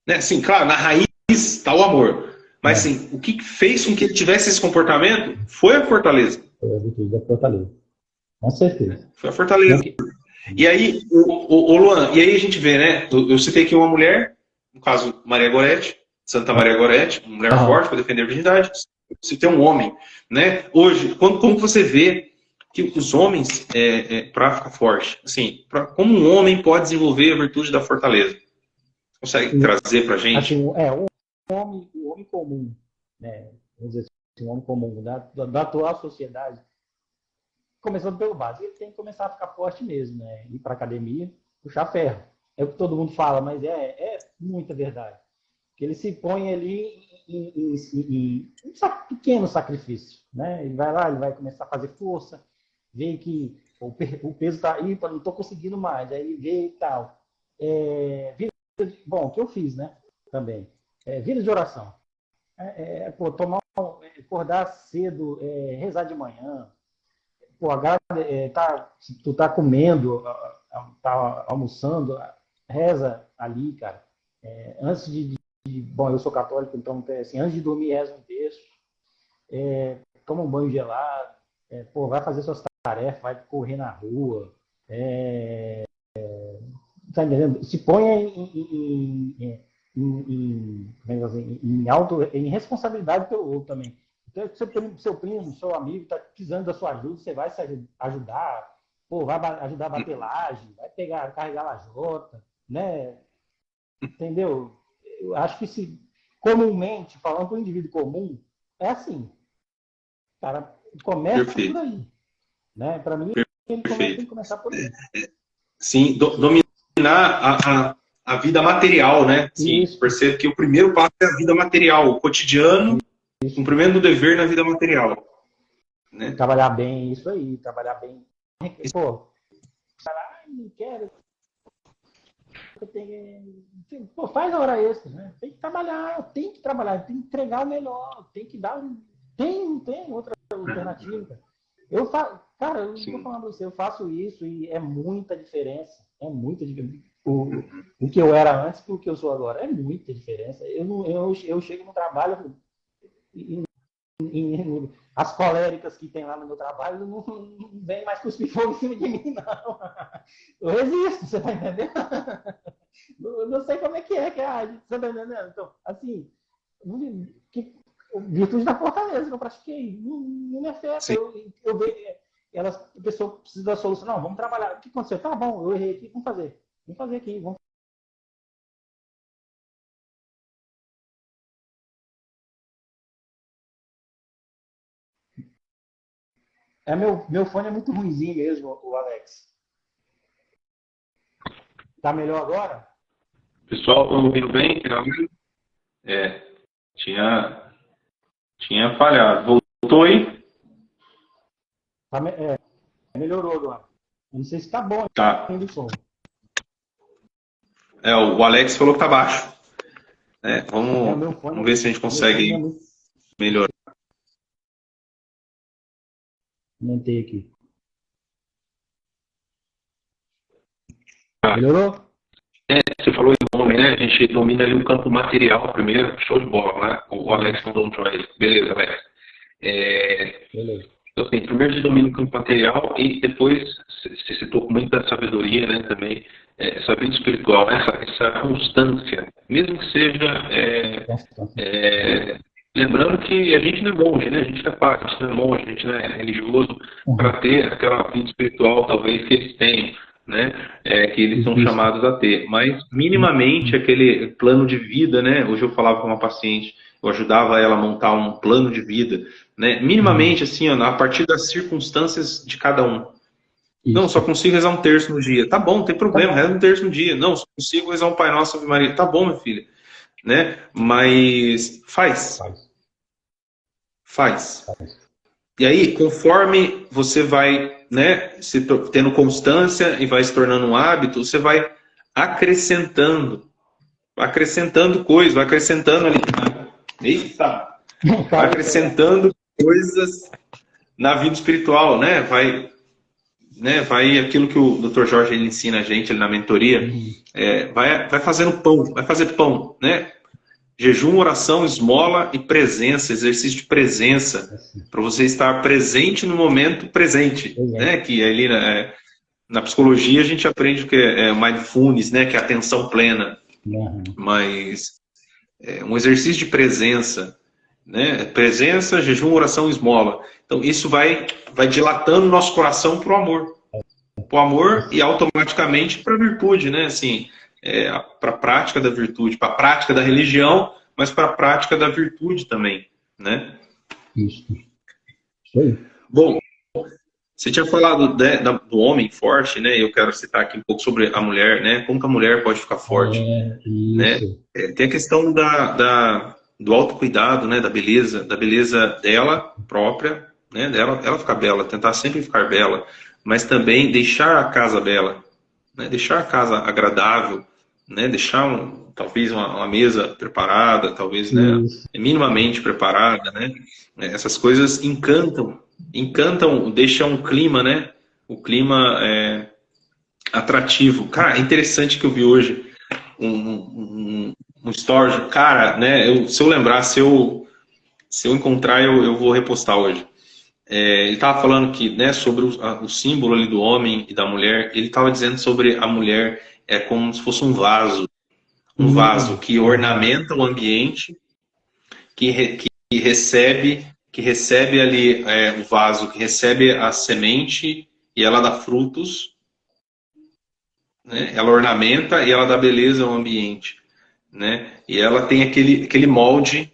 Speaker 1: Né? Sim, claro, na raiz está o amor. Mas sim, o que fez com que ele tivesse esse comportamento foi a fortaleza.
Speaker 2: Foi a virtude da fortaleza. Com certeza.
Speaker 1: Foi a fortaleza. E aí, o Luan, e aí a gente vê, né? Eu citei aqui uma mulher, no caso Maria Goretti, Santa Maria Goretti, uma mulher forte para defender a virgindade. Citei um homem, né? Hoje, como você vê que os homens, para ficar forte, assim, como um homem pode desenvolver a virtude da fortaleza? Consegue trazer para a gente?
Speaker 2: Assim, o homem comum, né? Vamos dizer assim, o homem comum da atual sociedade, começando pelo básico, ele tem que começar a ficar forte mesmo, né? Ir para academia, puxar ferro. É o que todo mundo fala, mas é muita verdade. Que ele se põe ali em um pequeno sacrifício, né? Ele vai lá, ele vai começar a fazer força, vê que o peso está aí, não estou conseguindo mais, aí ele vê e tal. Bom, o que eu fiz, né? Também. Vida de oração. Acordar cedo, rezar de manhã. Pô, se tu tá comendo, tá almoçando, reza ali, cara. Antes bom, eu sou católico, então assim, antes de dormir reza um texto, toma um banho gelado, vai fazer suas tarefas, vai correr na rua, tá entendendo? Se põe em responsabilidade pelo outro também. Então, seu primo, seu amigo está precisando da sua ajuda, você vai se ajudar, vai ajudar a bater laje, vai carregar lajota, né? Entendeu? Eu acho que comumente, falando para o indivíduo comum, é assim. O cara começa por aí. Né? Para mim, ele tem que começar por aí.
Speaker 1: Sim, dominar a vida material, né? Sim, isso. Percebo que o primeiro passo é a vida material, o cotidiano, o cumprimento do dever na vida material. Né?
Speaker 2: Trabalhar bem, isso aí, trabalhar bem. Pô, não quero. Faz a hora extra, né? Tem que trabalhar, tem que entregar o melhor, tem que dar. Não tem outra alternativa. Eu faço, cara, eu estou falando pra você, eu faço isso e é muita diferença. É muita diferença. O que eu era antes para o que eu sou agora. É muita diferença. Eu chego no trabalho as coléricas que tem lá no meu trabalho não vem mais cuspir fogo em cima de mim, não. Eu resisto, você tá entendendo? Não sei como é que age, você tá entendendo? Então, assim, virtude da fortaleza que eu pratiquei, não me afeta. Eu vejo, a pessoa precisa da solução. Não, vamos trabalhar. O que aconteceu? Tá bom, eu errei aqui, vamos fazer aqui, vamos. Meu fone é muito ruimzinho mesmo, o Alex. Tá melhor agora?
Speaker 1: Pessoal, estão ouvindo bem? Tinha falhado. Voltou aí?
Speaker 2: Melhorou agora. Não sei se tá bom
Speaker 1: ainda
Speaker 2: o som.
Speaker 1: O Alex falou que tá baixo. Vamos ver se a gente consegue melhorar.
Speaker 2: Aumentei aqui. Melhorou?
Speaker 1: Você falou em homem, né? A gente domina ali o campo material primeiro, show de bola, né? O Alex mandou um join. Beleza, Alex.
Speaker 2: Beleza.
Speaker 1: Então, assim, primeiro a gente domina o campo material e depois você citou com muita sabedoria, né? Também essa vida espiritual, né? Essa constância, mesmo que seja
Speaker 3: lembrando que a gente não é monge, né? A gente não é padre, a gente não é monge, a gente não é religioso para ter aquela vida espiritual, talvez, que eles tenham, né? Que eles são
Speaker 2: Isso.
Speaker 3: chamados a ter. Mas, minimamente, aquele plano de vida, né? Hoje eu falava com uma paciente, eu ajudava ela a montar um plano de vida, né? Minimamente, assim, ó, a partir das circunstâncias de cada um. Não, só
Speaker 2: Isso.
Speaker 3: consigo rezar um terço no dia. Tá bom, não tem
Speaker 2: Tá
Speaker 3: problema,
Speaker 2: bom.
Speaker 3: reza um terço no dia. Não, só consigo rezar um Pai Nosso, Ave Maria. Tá bom, minha filha, né? Mas faz.
Speaker 2: Faz.
Speaker 3: Faz.
Speaker 2: Faz.
Speaker 3: E aí, conforme você vai, né, tendo constância e vai se tornando um hábito, você vai acrescentando coisas, vai acrescentando ali. Eita! Vai acrescentando coisas na vida espiritual, né? Vai aquilo que o Dr. Jorge ele ensina a gente ele na mentoria, vai fazendo pão, vai fazer pão, né? Jejum, oração, esmola e presença, exercício de presença, para você estar presente no momento presente, né? Que ali na psicologia a gente aprende o que é mindfulness, né? Que é atenção plena, mas um exercício de presença, né? Presença, jejum, oração, esmola. Então isso vai dilatando nosso coração para o amor e automaticamente para a virtude, né? Assim, para a prática da virtude, para a prática da religião, mas para a prática da virtude também, né?
Speaker 2: Isso. Isso aí.
Speaker 3: Bom, você tinha falado do homem forte, né? Eu quero citar aqui um pouco sobre a mulher, né? Como que a mulher pode ficar forte, né? Tem a questão do autocuidado, né? Da beleza dela própria, né? Ela ficar bela, tentar sempre ficar bela, mas também deixar a casa bela, né? Deixar a casa agradável, né? Deixar talvez uma mesa preparada, talvez, né? Minimamente preparada, né? Essas coisas encantam, deixam um clima, né? O clima atrativo. Cara, é interessante que eu vi hoje um story, cara, né? Se eu lembrar, se eu encontrar, eu vou repostar hoje. Ele estava falando que, né, sobre o símbolo ali do homem e da mulher. Ele estava dizendo sobre a mulher como se fosse um vaso que ornamenta o ambiente, que recebe ali o vaso, que recebe a semente e ela dá frutos, né? Ela ornamenta e ela dá beleza ao ambiente, né? E ela tem aquele molde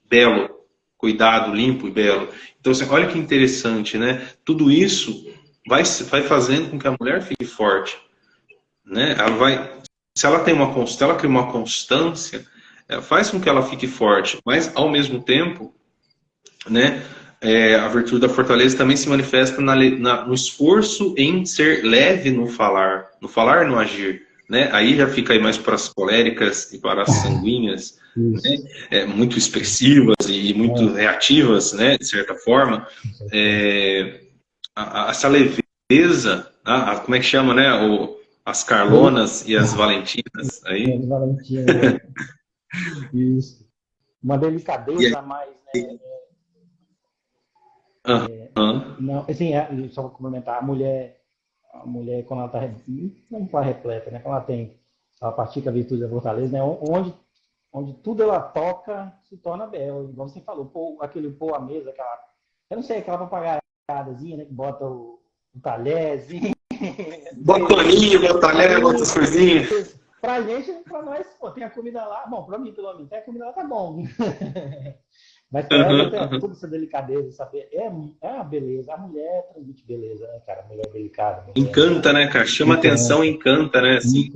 Speaker 3: belo, cuidado, limpo e belo. Então, assim, olha que interessante, né? Tudo isso vai fazendo com que a mulher fique forte, né? Se ela cria uma constância, faz com que ela fique forte, mas ao mesmo tempo, né? A virtude da fortaleza também se manifesta no esforço em ser leve no falar e no agir, né? Aí já fica aí mais para as coléricas e para as sanguíneas, né? Muito expressivas e muito reativas, né? De certa forma, essa leveza, como é que chama, né? As Carlonas e as Valentinas aí.
Speaker 2: Valentina, isso. Uma delicadeza a mais, né? Não, assim, só vou complementar, a mulher quando ela está, não falar repleta, né? Quando ela pratica a virtude da fortaleza, né? Onde tudo ela toca se torna belo. Igual você falou, aquele pôr a mesa, eu não sei, aquela papagaiadazinha, né? Que bota o talherzinho.
Speaker 3: Bota o paninho, bota o talher, bota as coisinhas.
Speaker 2: Pra nós, pô, tem a comida lá, bom, pra mim, pelo menos, tem a comida lá, tá bom. Mas pra ela tem toda essa delicadeza, saber. É uma beleza. A mulher transmite beleza, né, cara? A mulher delicada.
Speaker 3: Encanta, né, cara? Chama atenção e encanta, né? Assim,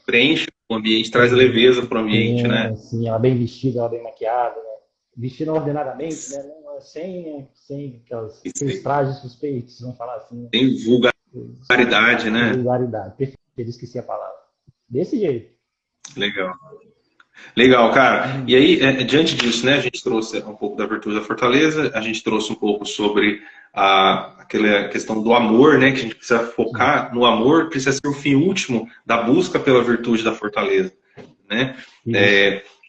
Speaker 3: preenche o ambiente, traz leveza pro ambiente, né?
Speaker 2: Sim, ela bem vestida, ela bem maquiada, né? Vestida ordenadamente, né? Sem aqueles trajes suspeitos, vamos falar assim.
Speaker 3: Tem vulgaridade, né?
Speaker 2: Vulgaridade, perfeito, esqueci a palavra. Desse jeito.
Speaker 3: Legal, cara. E aí, diante disso, né, a gente trouxe um pouco da virtude da fortaleza, a gente trouxe um pouco sobre aquela questão do amor, né, que a gente precisa focar no amor, precisa ser o fim último da busca pela virtude da fortaleza, né?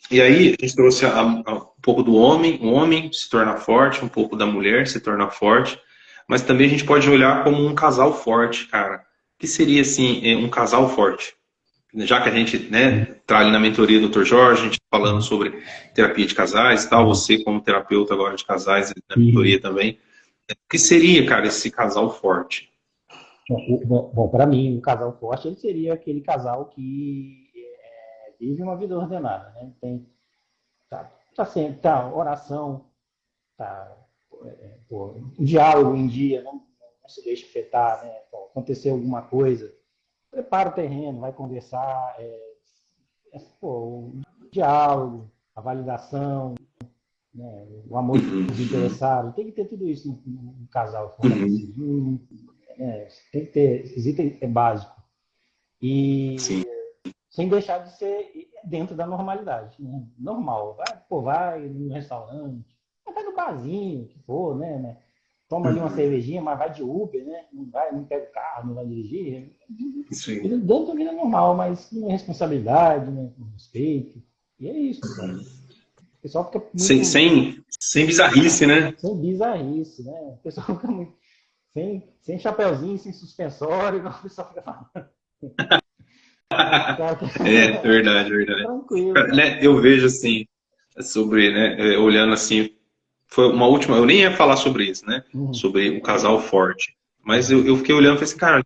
Speaker 3: E aí, a gente trouxe um pouco do homem, o homem se torna forte, um pouco da mulher se torna forte, mas também a gente pode olhar como um casal forte, cara. O que seria, assim, um casal forte? já que a gente, né, tá ali na mentoria do Dr. Jorge, a gente tá falando sobre terapia de casais e tal, você como terapeuta agora de casais, na mentoria também, o que seria, cara, esse casal forte?
Speaker 2: Bom, para mim, um casal forte ele seria aquele casal que vive uma vida ordenada, né? Tá sempre, oração, tá, o diálogo em dia, não se deixa afetar, né? Pô, aconteceu alguma coisa, prepara o terreno, vai conversar, o diálogo, a validação, né? O amor desinteressado, tem que ter tudo isso no casal fortalecido. Tem que ter, esse item é básico. E
Speaker 3: Sim.
Speaker 2: sem deixar de ser dentro da normalidade, né? Normal. Vai no restaurante, vai no barzinho, que for, né? Toma ali uma cervejinha, mas vai de Uber, né? Não pega o carro, não vai dirigir.
Speaker 3: Sim.
Speaker 2: Dentro da vida normal, mas com responsabilidade, né? Com respeito. E é isso, cara. O pessoal fica muito...
Speaker 3: Sem bizarrice, né?
Speaker 2: Sem bizarrice, né? O pessoal fica muito... Sem chapeuzinho, sem suspensório, o pessoal fica falando.
Speaker 3: É verdade.
Speaker 2: Tranquilo.
Speaker 3: Né, eu vejo assim, sobre, né, olhando assim, foi uma última, eu nem ia falar sobre isso, né? Sobre o casal forte. Mas eu fiquei olhando e falei assim, cara,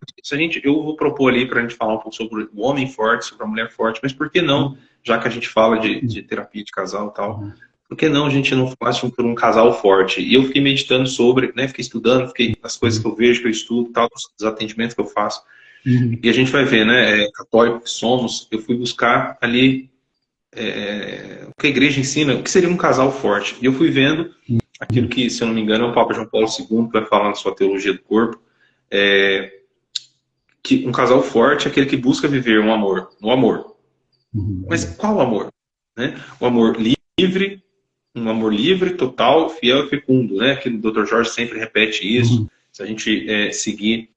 Speaker 3: eu vou propor ali pra gente falar um pouco sobre o homem forte, sobre a mulher forte, mas por que não, já que a gente fala de terapia de casal e tal, por que não a gente não falar por um casal forte? E eu fiquei meditando sobre, né? Fiquei estudando, as coisas que eu vejo, que eu estudo, tal, os atendimentos que eu faço. E a gente vai ver, né? Católico que somos, eu fui buscar ali o que a igreja ensina, o que seria um casal forte. E eu fui vendo aquilo que, se eu não me engano, é o Papa João Paulo II, que vai falar na sua teologia do corpo, que um casal forte é aquele que busca viver no amor. Mas qual amor? Né? O amor livre, um amor livre, total, fiel e fecundo, né? Que o Dr. Jorge sempre repete isso. Se a gente seguir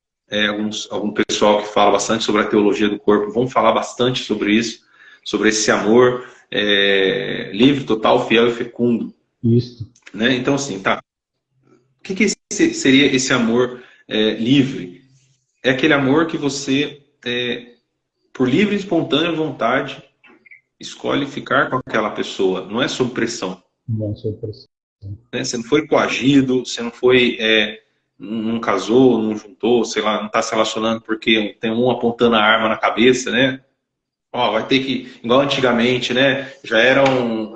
Speaker 3: algum pessoal que fala bastante sobre a teologia do corpo, vão falar bastante sobre isso, sobre esse amor livre, total, fiel e fecundo.
Speaker 2: Isso.
Speaker 3: Né? Então, assim, tá. O que seria esse amor livre? É aquele amor que você, por livre e espontânea vontade, escolhe ficar com aquela pessoa. Não é sob pressão.
Speaker 2: Não é sob pressão.
Speaker 3: Né? Você não foi coagido, você não foi... não casou, não juntou, sei lá, não está se relacionando porque tem um apontando a arma na cabeça, né? Ó, vai ter que... Igual antigamente, né? Já eram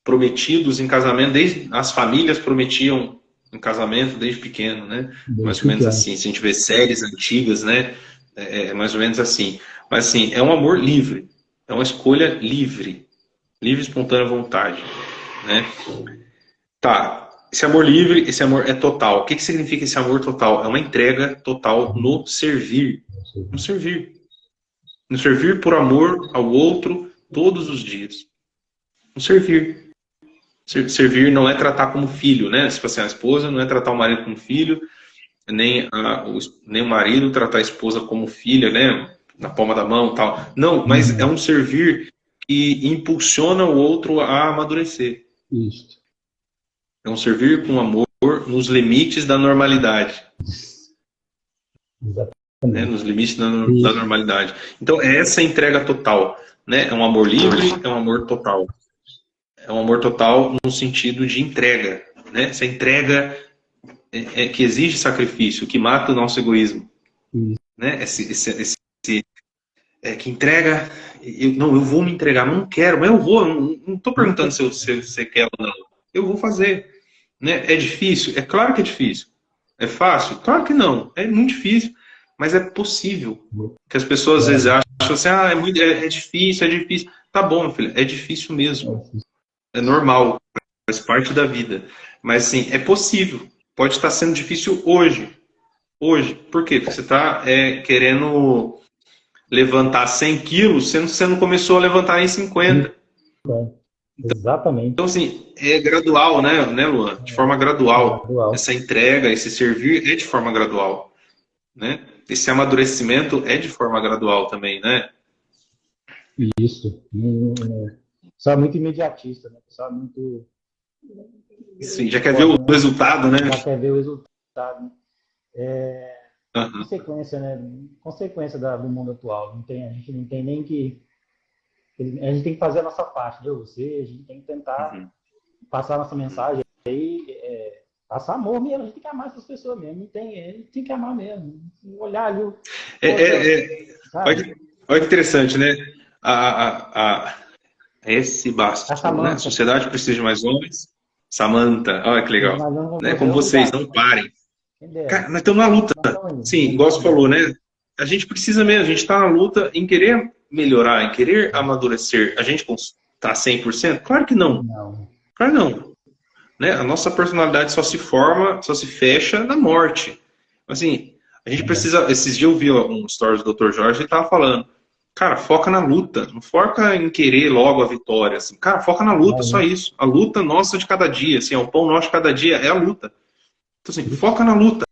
Speaker 3: prometidos em casamento, as famílias prometiam em casamento desde pequeno, né? Mais ou menos assim. Se a gente vê séries antigas, né? É mais ou menos assim. Mas assim, é um amor livre. É uma escolha livre. Livre e espontânea vontade, né? Tá. Esse amor livre, esse amor é total. O que significa esse amor total? É uma entrega total no servir. No servir. No servir por amor ao outro todos os dias. No servir. Servir não é tratar como filho, né? Se você é a esposa, não é tratar o marido como filho, nem o marido tratar a esposa como filha, né? Na palma da mão e tal. Não, mas é um servir que impulsiona o outro a amadurecer.
Speaker 2: Isso.
Speaker 3: É um servir com amor nos limites da normalidade.
Speaker 2: Exatamente.
Speaker 3: Né? Nos limites da normalidade. Então, é essa entrega total. Né? É um amor livre, é um amor total. É um amor total no sentido de entrega. Né? Essa entrega que exige sacrifício, que mata o nosso egoísmo. Né? Que entrega... eu vou me entregar, mas não quero, mas eu vou. Não estou perguntando se você quer ou não. Eu vou fazer. Né? É difícil? É claro que é difícil. É fácil? Claro que não. É muito difícil. Mas é possível. Que as pessoas às vezes acham assim, é difícil. Tá bom, meu filho, é difícil mesmo. É normal, faz parte da vida. Mas assim, é possível. Pode estar sendo difícil hoje. Hoje. Por quê? Porque você está querendo levantar 100 quilos, sendo que você não começou a levantar em 50.
Speaker 2: Exatamente.
Speaker 3: Então, assim, é gradual, né, Luan? De forma gradual. Essa entrega, esse servir é de forma gradual. Né? Esse amadurecimento é de forma gradual também, né?
Speaker 2: Isso. Só é muito imediatista, né? Só muito...
Speaker 3: Sim, já quer ver o resultado, né?
Speaker 2: Já quer ver o resultado.
Speaker 3: Aham.
Speaker 2: consequência, né? Consequência do mundo atual. A gente não tem nem que. A gente tem que fazer a nossa parte, eu, você, a gente tem que tentar
Speaker 3: Uhum.
Speaker 2: passar a nossa
Speaker 3: Uhum.
Speaker 2: mensagem aí, passar amor mesmo, a gente tem que amar essas pessoas mesmo, não tem, a gente tem que amar mesmo. Olhar ali,
Speaker 3: É,
Speaker 2: poxa,
Speaker 3: olha,
Speaker 2: sabe?
Speaker 3: olha que interessante, né? Esse
Speaker 2: A
Speaker 3: Sebastião, né? A
Speaker 2: Samanta,
Speaker 3: sociedade precisa de mais homens. Samantha, olha que legal.
Speaker 2: mas não
Speaker 3: Né?
Speaker 2: como você,
Speaker 3: Como vocês,
Speaker 2: obrigado.
Speaker 3: não parem.
Speaker 2: Quem dera.
Speaker 3: Cara, nós estamos na luta.
Speaker 2: Nós estamos indo,
Speaker 3: Sim,
Speaker 2: nós
Speaker 3: igual
Speaker 2: estamos
Speaker 3: você
Speaker 2: indo.
Speaker 3: falou, né? A gente precisa mesmo, a gente está na luta em querer melhorar, em querer amadurecer. A gente está 100%? Claro que não.
Speaker 2: Não.
Speaker 3: Claro que não. Né? A nossa personalidade só se forma, só se fecha na morte. Assim, a gente precisa. Esses dias eu vi um stories do Dr. Jorge e estava falando, cara, foca na luta, não foca em querer logo a vitória. Assim. Cara, foca na luta, só
Speaker 2: Não,
Speaker 3: isso. A luta nossa de cada dia, assim, o pão nosso de cada dia é a luta. Então, assim,
Speaker 2: isso.
Speaker 3: foca na luta.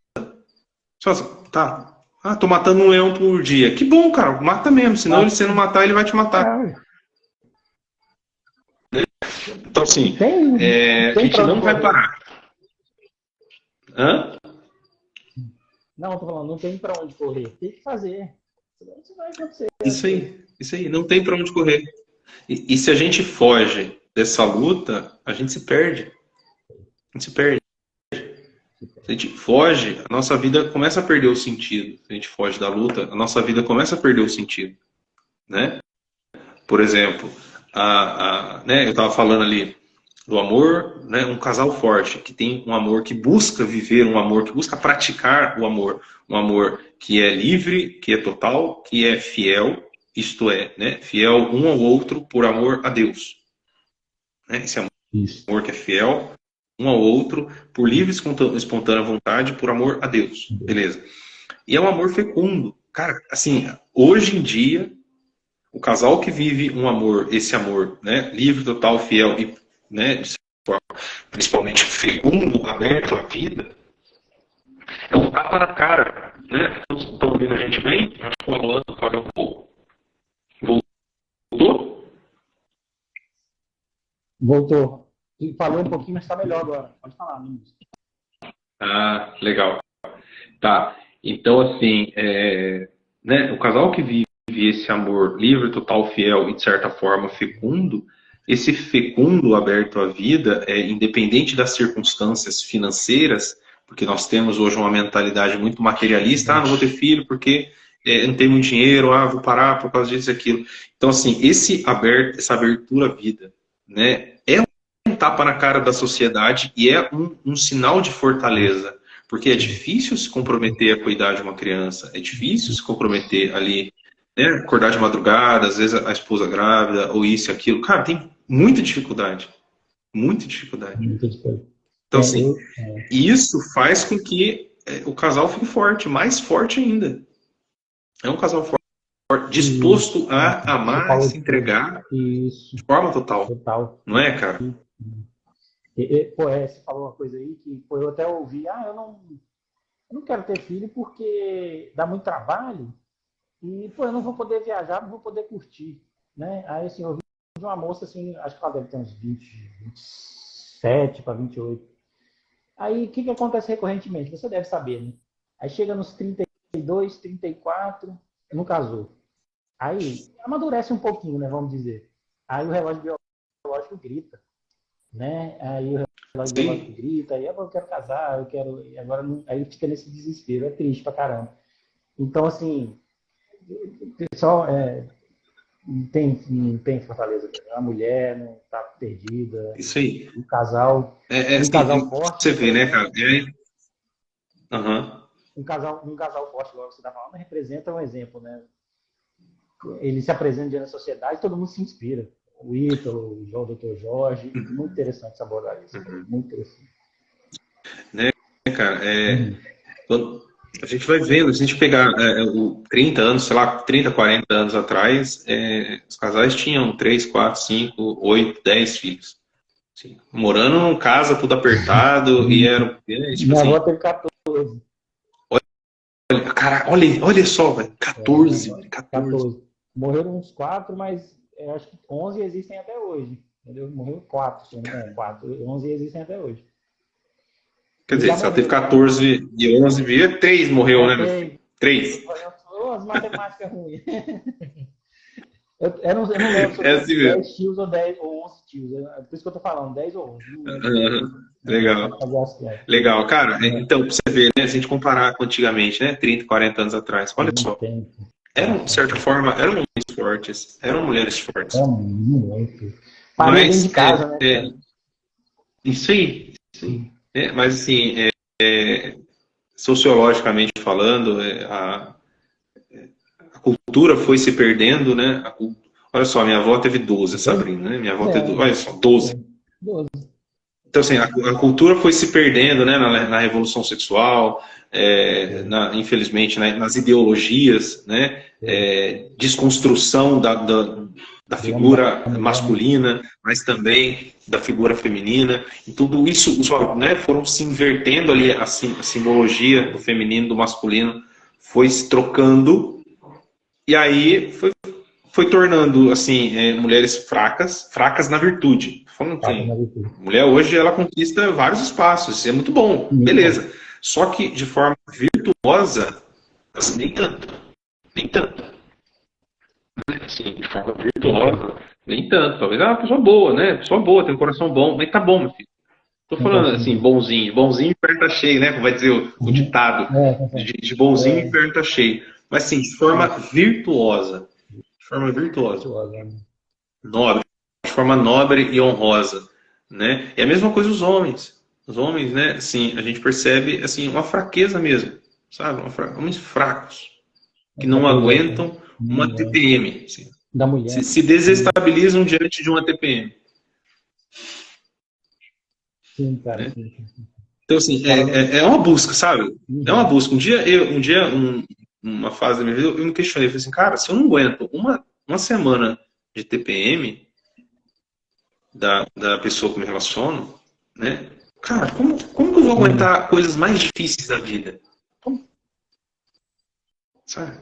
Speaker 3: Só assim, tá. Ah, tô matando um leão por dia. Que bom, cara, mata mesmo, senão ele,
Speaker 2: Mas,
Speaker 3: se não matar, ele vai te matar. Então,
Speaker 2: não
Speaker 3: assim,
Speaker 2: tem,
Speaker 3: a
Speaker 2: tem
Speaker 3: gente
Speaker 2: para onde
Speaker 3: não vai
Speaker 2: correr.
Speaker 3: parar. Hã?
Speaker 2: Não, tô falando, não tem para onde correr. Tem que fazer. Senão isso vai acontecer as coisas.
Speaker 3: Isso aí, não tem pra onde correr. E se a gente foge dessa luta, a gente se perde. A gente se perde. Se a gente foge, a nossa vida começa a perder o sentido. Se a gente foge da luta, a nossa vida começa a perder o sentido, né? Por exemplo, né, eu estava falando ali do amor, né, um casal forte, que tem um amor que busca viver, um amor que busca praticar o amor, um amor que é livre, que é total, que é fiel, isto é, né, fiel um ao outro por amor a Deus. Né, esse
Speaker 2: Isso.
Speaker 3: amor que é fiel um ao outro por livre e espontânea vontade, por amor a Deus. Beleza. E é um amor fecundo. Cara, assim, hoje em dia, o casal que vive um amor, esse amor, né, livre, total, fiel e, né, principalmente fecundo, aberto à vida, é um tapa na cara, né? Estão ouvindo a gente bem? Acho que o Alan falhou um pouco. Voltou?
Speaker 2: Voltou. E falou um pouquinho, mas está melhor agora. Pode falar, Nunes.
Speaker 3: Ah, legal. Tá. Então, assim, né, o casal que vive esse amor livre, total, fiel e, de certa forma, fecundo, esse fecundo aberto à vida, independente das circunstâncias financeiras, porque nós temos hoje uma mentalidade muito materialista, não vou ter filho porque não tenho muito dinheiro, vou parar por causa disso e aquilo. Então, assim, essa abertura à vida, né, é um tapa na cara da sociedade e é um sinal de fortaleza. Porque é difícil se comprometer a cuidar de uma criança, é difícil se comprometer ali, né? Acordar de madrugada, às vezes a esposa grávida, ou isso e aquilo. Cara, tem muita dificuldade. Muita dificuldade.
Speaker 2: Muitas coisas.
Speaker 3: Então, assim, isso faz com que o casal fique forte, mais forte ainda. É um casal forte, disposto a amar e se entregar
Speaker 2: Isso,
Speaker 3: de forma total.
Speaker 2: total.
Speaker 3: Não é, cara?
Speaker 2: Pô, você falou uma coisa aí que pô, eu até ouvi, eu não quero ter filho porque dá muito trabalho e pô, eu não vou poder viajar, não vou poder curtir, né? Aí assim, eu ouvi de uma moça assim, acho que ela deve ter uns 27 para 28. Aí o que acontece recorrentemente? Você deve saber, né? Aí chega nos 32, 34, não casou. Aí amadurece um pouquinho, né, vamos dizer. Aí o relógio biológico grita, né? Aí o relógio biológico
Speaker 3: Sim.
Speaker 2: grita, aí eu quero casar, eu quero. Agora aí fica nesse desespero, é triste pra caramba. Então, assim, pessoal, não tem fortaleza. A mulher não tá perdida.
Speaker 3: Isso aí.
Speaker 2: Um casal, um casal
Speaker 3: Assim,
Speaker 2: forte
Speaker 3: você vê, né, cara?
Speaker 2: representa.
Speaker 3: Aham.
Speaker 2: Um casal forte, igual você está falando, representa um exemplo, né? Ele se apresenta diante da sociedade, todo mundo se inspira. O Ítalo, o João Dr. Jorge, muito interessante essa abordagem, muito interessante.
Speaker 3: Né, cara?
Speaker 2: Uhum.
Speaker 3: Quando a gente vai vendo, se a gente pegar 30 anos, sei lá, 30, 40 anos atrás, os casais tinham 3, 4, 5, 8, 10 filhos. Assim, morando num casa tudo apertado e era, tipo
Speaker 2: Minha avó
Speaker 3: assim,
Speaker 2: teve 14.
Speaker 3: cara, olha só, velho, 14, velho, 14.
Speaker 2: 14. Morreram uns 4, mas eu acho que 11 existem até hoje. Entendeu? Morreu 4, se não me engano. 4. 11 existem até hoje.
Speaker 3: Quer dizer, se ela teve 14 e 11 vias, 3 morreu, né, meu filho? 3.
Speaker 2: As matemáticas ruins. Eu não lembro se
Speaker 3: É
Speaker 2: eu
Speaker 3: assim
Speaker 2: tenho
Speaker 3: mesmo.
Speaker 2: 10 tios ou 10 ou 11 tios. É por isso que eu tô falando, 10 ou 11. Não lembro.
Speaker 3: Legal.
Speaker 2: Fazer as contas.
Speaker 3: Legal, cara. Então, pra você ver, né, se a gente comparar com antigamente, né, 30, 40 anos atrás, olha só. Eram, de certa forma, eram mulheres fortes. Eram mulheres fortes.
Speaker 2: Muito. Paria dentro de casa, né?
Speaker 3: Isso aí. Mas, assim, sociologicamente falando, a cultura foi se perdendo, né? Olha só, minha avó teve 12, Sabrina, né? Minha avó teve, olha só, 12.
Speaker 2: 12.
Speaker 3: Então, assim, a cultura foi se perdendo, né, na revolução sexual, infelizmente, nas ideologias, né, desconstrução da figura masculina, mas também da figura feminina. E tudo isso, né, foram se invertendo ali, a simbologia do feminino, do masculino, foi se trocando, e aí foi tornando, assim, mulheres fracas na virtude. Falando assim, a mulher hoje, ela conquista vários espaços, isso é muito bom, beleza. Só que de forma virtuosa, assim, nem tanto. Assim, de forma virtuosa, nem tanto. Talvez ela é uma pessoa boa, né? Pessoa boa, tem um coração bom, mas tá bom, meu filho. Tô falando assim, bonzinho. Bonzinho e perna cheia, né? Como vai dizer o ditado. De bonzinho e perna cheia. Mas assim, de forma virtuosa. Nobre. De forma nobre e honrosa. Né? E a mesma coisa os homens. Os homens, né? Assim, a gente percebe assim, uma fraqueza mesmo. Sabe? Homens fracos. Que não aguentam uma TPM. Assim.
Speaker 2: Da mulher.
Speaker 3: Se desestabilizam diante de uma TPM.
Speaker 2: Sim, cara.
Speaker 3: Né? Então, assim, é uma busca, sabe? É uma busca. Um dia, uma fase da minha vida, eu me questionei, falei assim, cara, se eu não aguento uma semana de TPM da pessoa que me relaciono, né? Cara, como que eu vou aguentar coisas mais difíceis da vida? Sabe?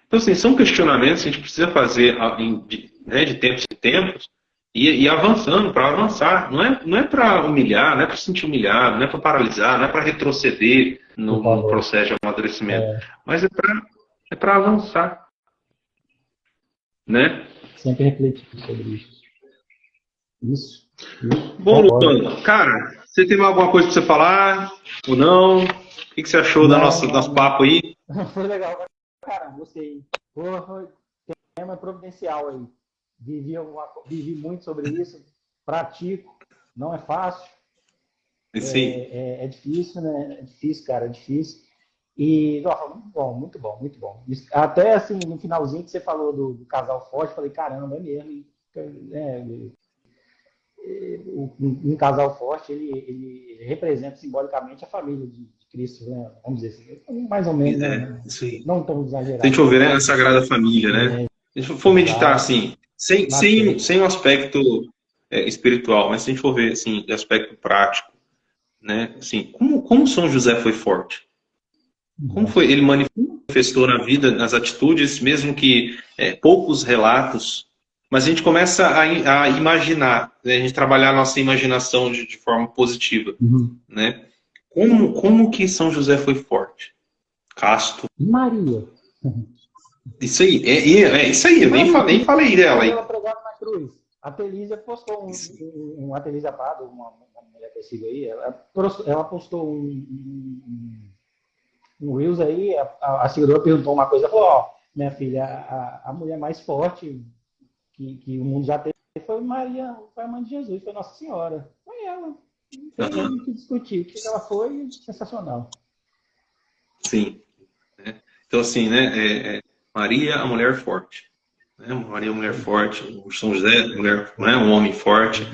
Speaker 3: Então, assim, são questionamentos que a gente precisa fazer de tempos em tempos e avançando, para avançar. Não é para humilhar, não é para se sentir humilhado, não é para paralisar, não é para retroceder no processo de amadurecimento, mas é para avançar. Né?
Speaker 2: Sempre refletir sobre isso.
Speaker 3: Bom, Luan, cara, você tem alguma coisa para você falar ou não? O que você achou do nosso papo aí?
Speaker 2: Foi legal, cara, gostei. Foi tema providencial aí. Vivi muito sobre isso, pratico, não é fácil.
Speaker 3: Sim.
Speaker 2: É difícil, né? É difícil, cara, é difícil. E, muito bom. Até assim, no finalzinho que você falou do casal forte, falei, caramba, é mesmo. Um casal forte, ele representa simbolicamente a família de Cristo, né? Vamos dizer assim, mais ou menos, né?
Speaker 3: Isso aí.
Speaker 2: Não tão exagerado.
Speaker 3: Se a gente for ver, né, a Sagrada Família, né? Se a gente for meditar assim, sem um aspecto espiritual, mas se a gente for ver assim, de aspecto prático, né? Assim, como São José foi forte? Como foi? Ele manifestou na vida, nas atitudes, mesmo que poucos relatos, mas a gente começa a imaginar, né? A gente trabalhar a nossa imaginação de forma positiva, né? Como que São José foi forte? Casto.
Speaker 2: Maria.
Speaker 3: Isso aí, isso aí, eu nem falei dela aí.
Speaker 2: Ela pregava na cruz. A Telísia postou a Telísia Prado, uma mulher que eu sigo aí, ela postou um Reels aí, a seguidora perguntou uma coisa, falou, minha filha, a mulher mais forte que o mundo já teve foi Maria, foi a mãe de Jesus, foi Nossa Senhora. Foi ela. Não tem o que discutir. O que ela foi, sensacional.
Speaker 3: Sim. Então, assim, né, Maria, a mulher forte. Né? Maria, a mulher forte. O São José, um homem forte.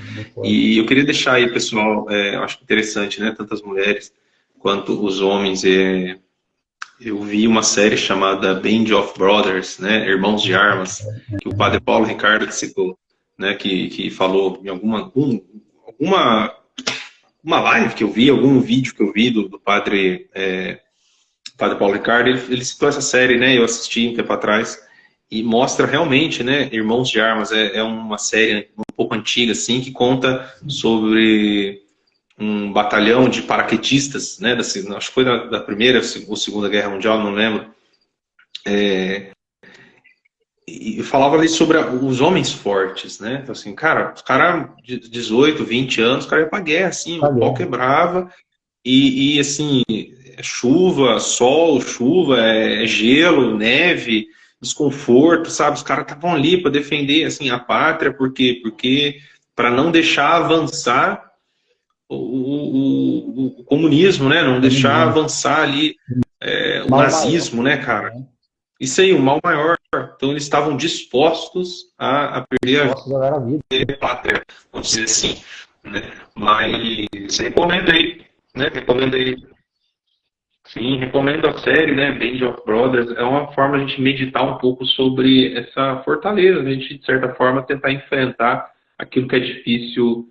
Speaker 3: E eu queria deixar aí, pessoal, eu acho interessante, né, tanto as mulheres quanto os homens. Eu vi uma série chamada Band of Brothers, né, Irmãos de Armas, que o padre Paulo Ricardo citou, né, que falou em alguma live que eu vi, algum vídeo que eu vi do padre Paulo Ricardo, ele citou essa série, né, eu assisti um tempo atrás, e mostra realmente, né, Irmãos de Armas, é uma série um pouco antiga, assim, que conta sobre um batalhão de paraquedistas, né? Acho que foi da Primeira ou Segunda Guerra Mundial, não lembro. E falava ali sobre os homens fortes, né? Então, assim, cara, os caras de 18, 20 anos, os caras iam pra guerra, assim, o pau quebrava, e assim, chuva, sol, chuva, gelo, neve, desconforto, sabe? Os caras estavam ali para defender, assim, a pátria, por quê? Porque para não deixar avançar o comunismo, né? Não deixar avançar ali o nazismo, né, cara? Isso aí, o mal maior. Então eles estavam dispostos a perder a pátria, vamos dizer assim. Né? Mas recomendo aí, né? Recomendo aí. Sim, recomendo a série, né? Band of Brothers. É uma forma de a gente meditar um pouco sobre essa fortaleza, a gente, de certa forma, tentar enfrentar aquilo que é difícil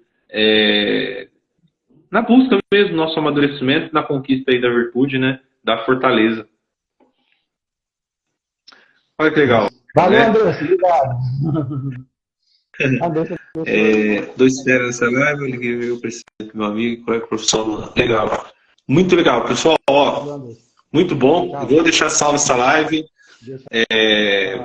Speaker 3: na busca mesmo do nosso amadurecimento, na conquista aí da virtude, né? Da fortaleza. Olha que legal.
Speaker 2: Valeu,
Speaker 3: né?
Speaker 2: André, obrigado.
Speaker 3: Dois férias nessa live, eu liguei meu presidente, meu amigo, colega profissional. Legal. Muito legal, pessoal. Ó, muito bom. Eu vou deixar salvo essa live.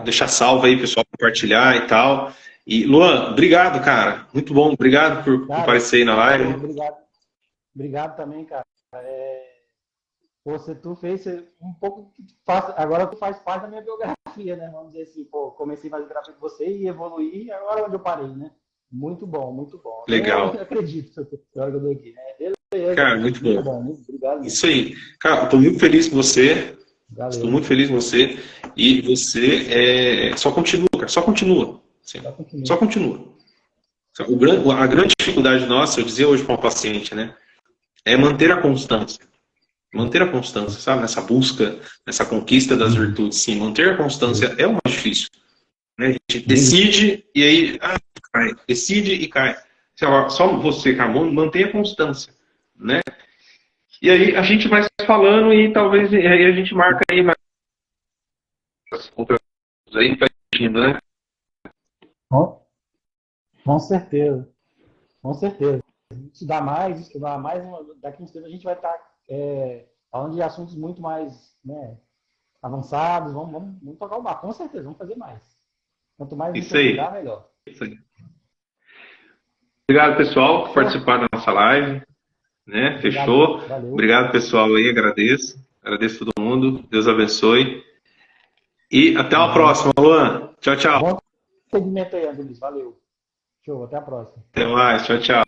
Speaker 3: Deixar salvo aí, pessoal, compartilhar e tal. E, Luan, obrigado, cara. Muito bom. Obrigado por comparecer aí na live.
Speaker 2: Obrigado também, cara. Tu fez um pouco. Agora tu faz parte da minha biografia, né? Vamos dizer assim, pô, comecei a fazer terapia com você e evoluí, agora onde eu parei, né? Muito bom, muito bom.
Speaker 3: Legal.
Speaker 2: Eu acredito na hora que eu dou aqui, né? Beleza.
Speaker 3: Cara, muito bom.
Speaker 2: Obrigado. Mesmo.
Speaker 3: Isso aí. Cara, eu tô muito feliz com você.
Speaker 2: Valeu.
Speaker 3: Estou muito feliz com você. E você só continua, cara. Só continua. Assim, só continua. A grande dificuldade nossa, eu dizia hoje para um paciente, né? É manter a constância. Manter a constância, sabe? Nessa busca, nessa conquista das virtudes. Sim, manter a constância é o mais difícil. Né? A gente decide e aí cai. Decide e cai. Só você, cara, mantenha a constância. Né? E aí a gente vai falando e talvez aí a gente marca aí mais outras coisas aí, né?
Speaker 2: Com certeza. Com certeza. Estudar mais, daqui a uns tempos a gente vai estar falando de assuntos muito mais, né, avançados. Vamos tocar o barco, com certeza, vamos fazer mais. Quanto mais a gente estudar, melhor.
Speaker 3: Isso aí. Obrigado, pessoal, por participar da nossa live. Né? Fechou?
Speaker 2: Valeu.
Speaker 3: Obrigado, pessoal, aí, agradeço. Agradeço a todo mundo. Deus abençoe. E até a próxima, Luan. Tchau, tchau.
Speaker 2: Bom segmento aí, André. Valeu. Show, até a próxima.
Speaker 3: Até mais. Tchau, tchau.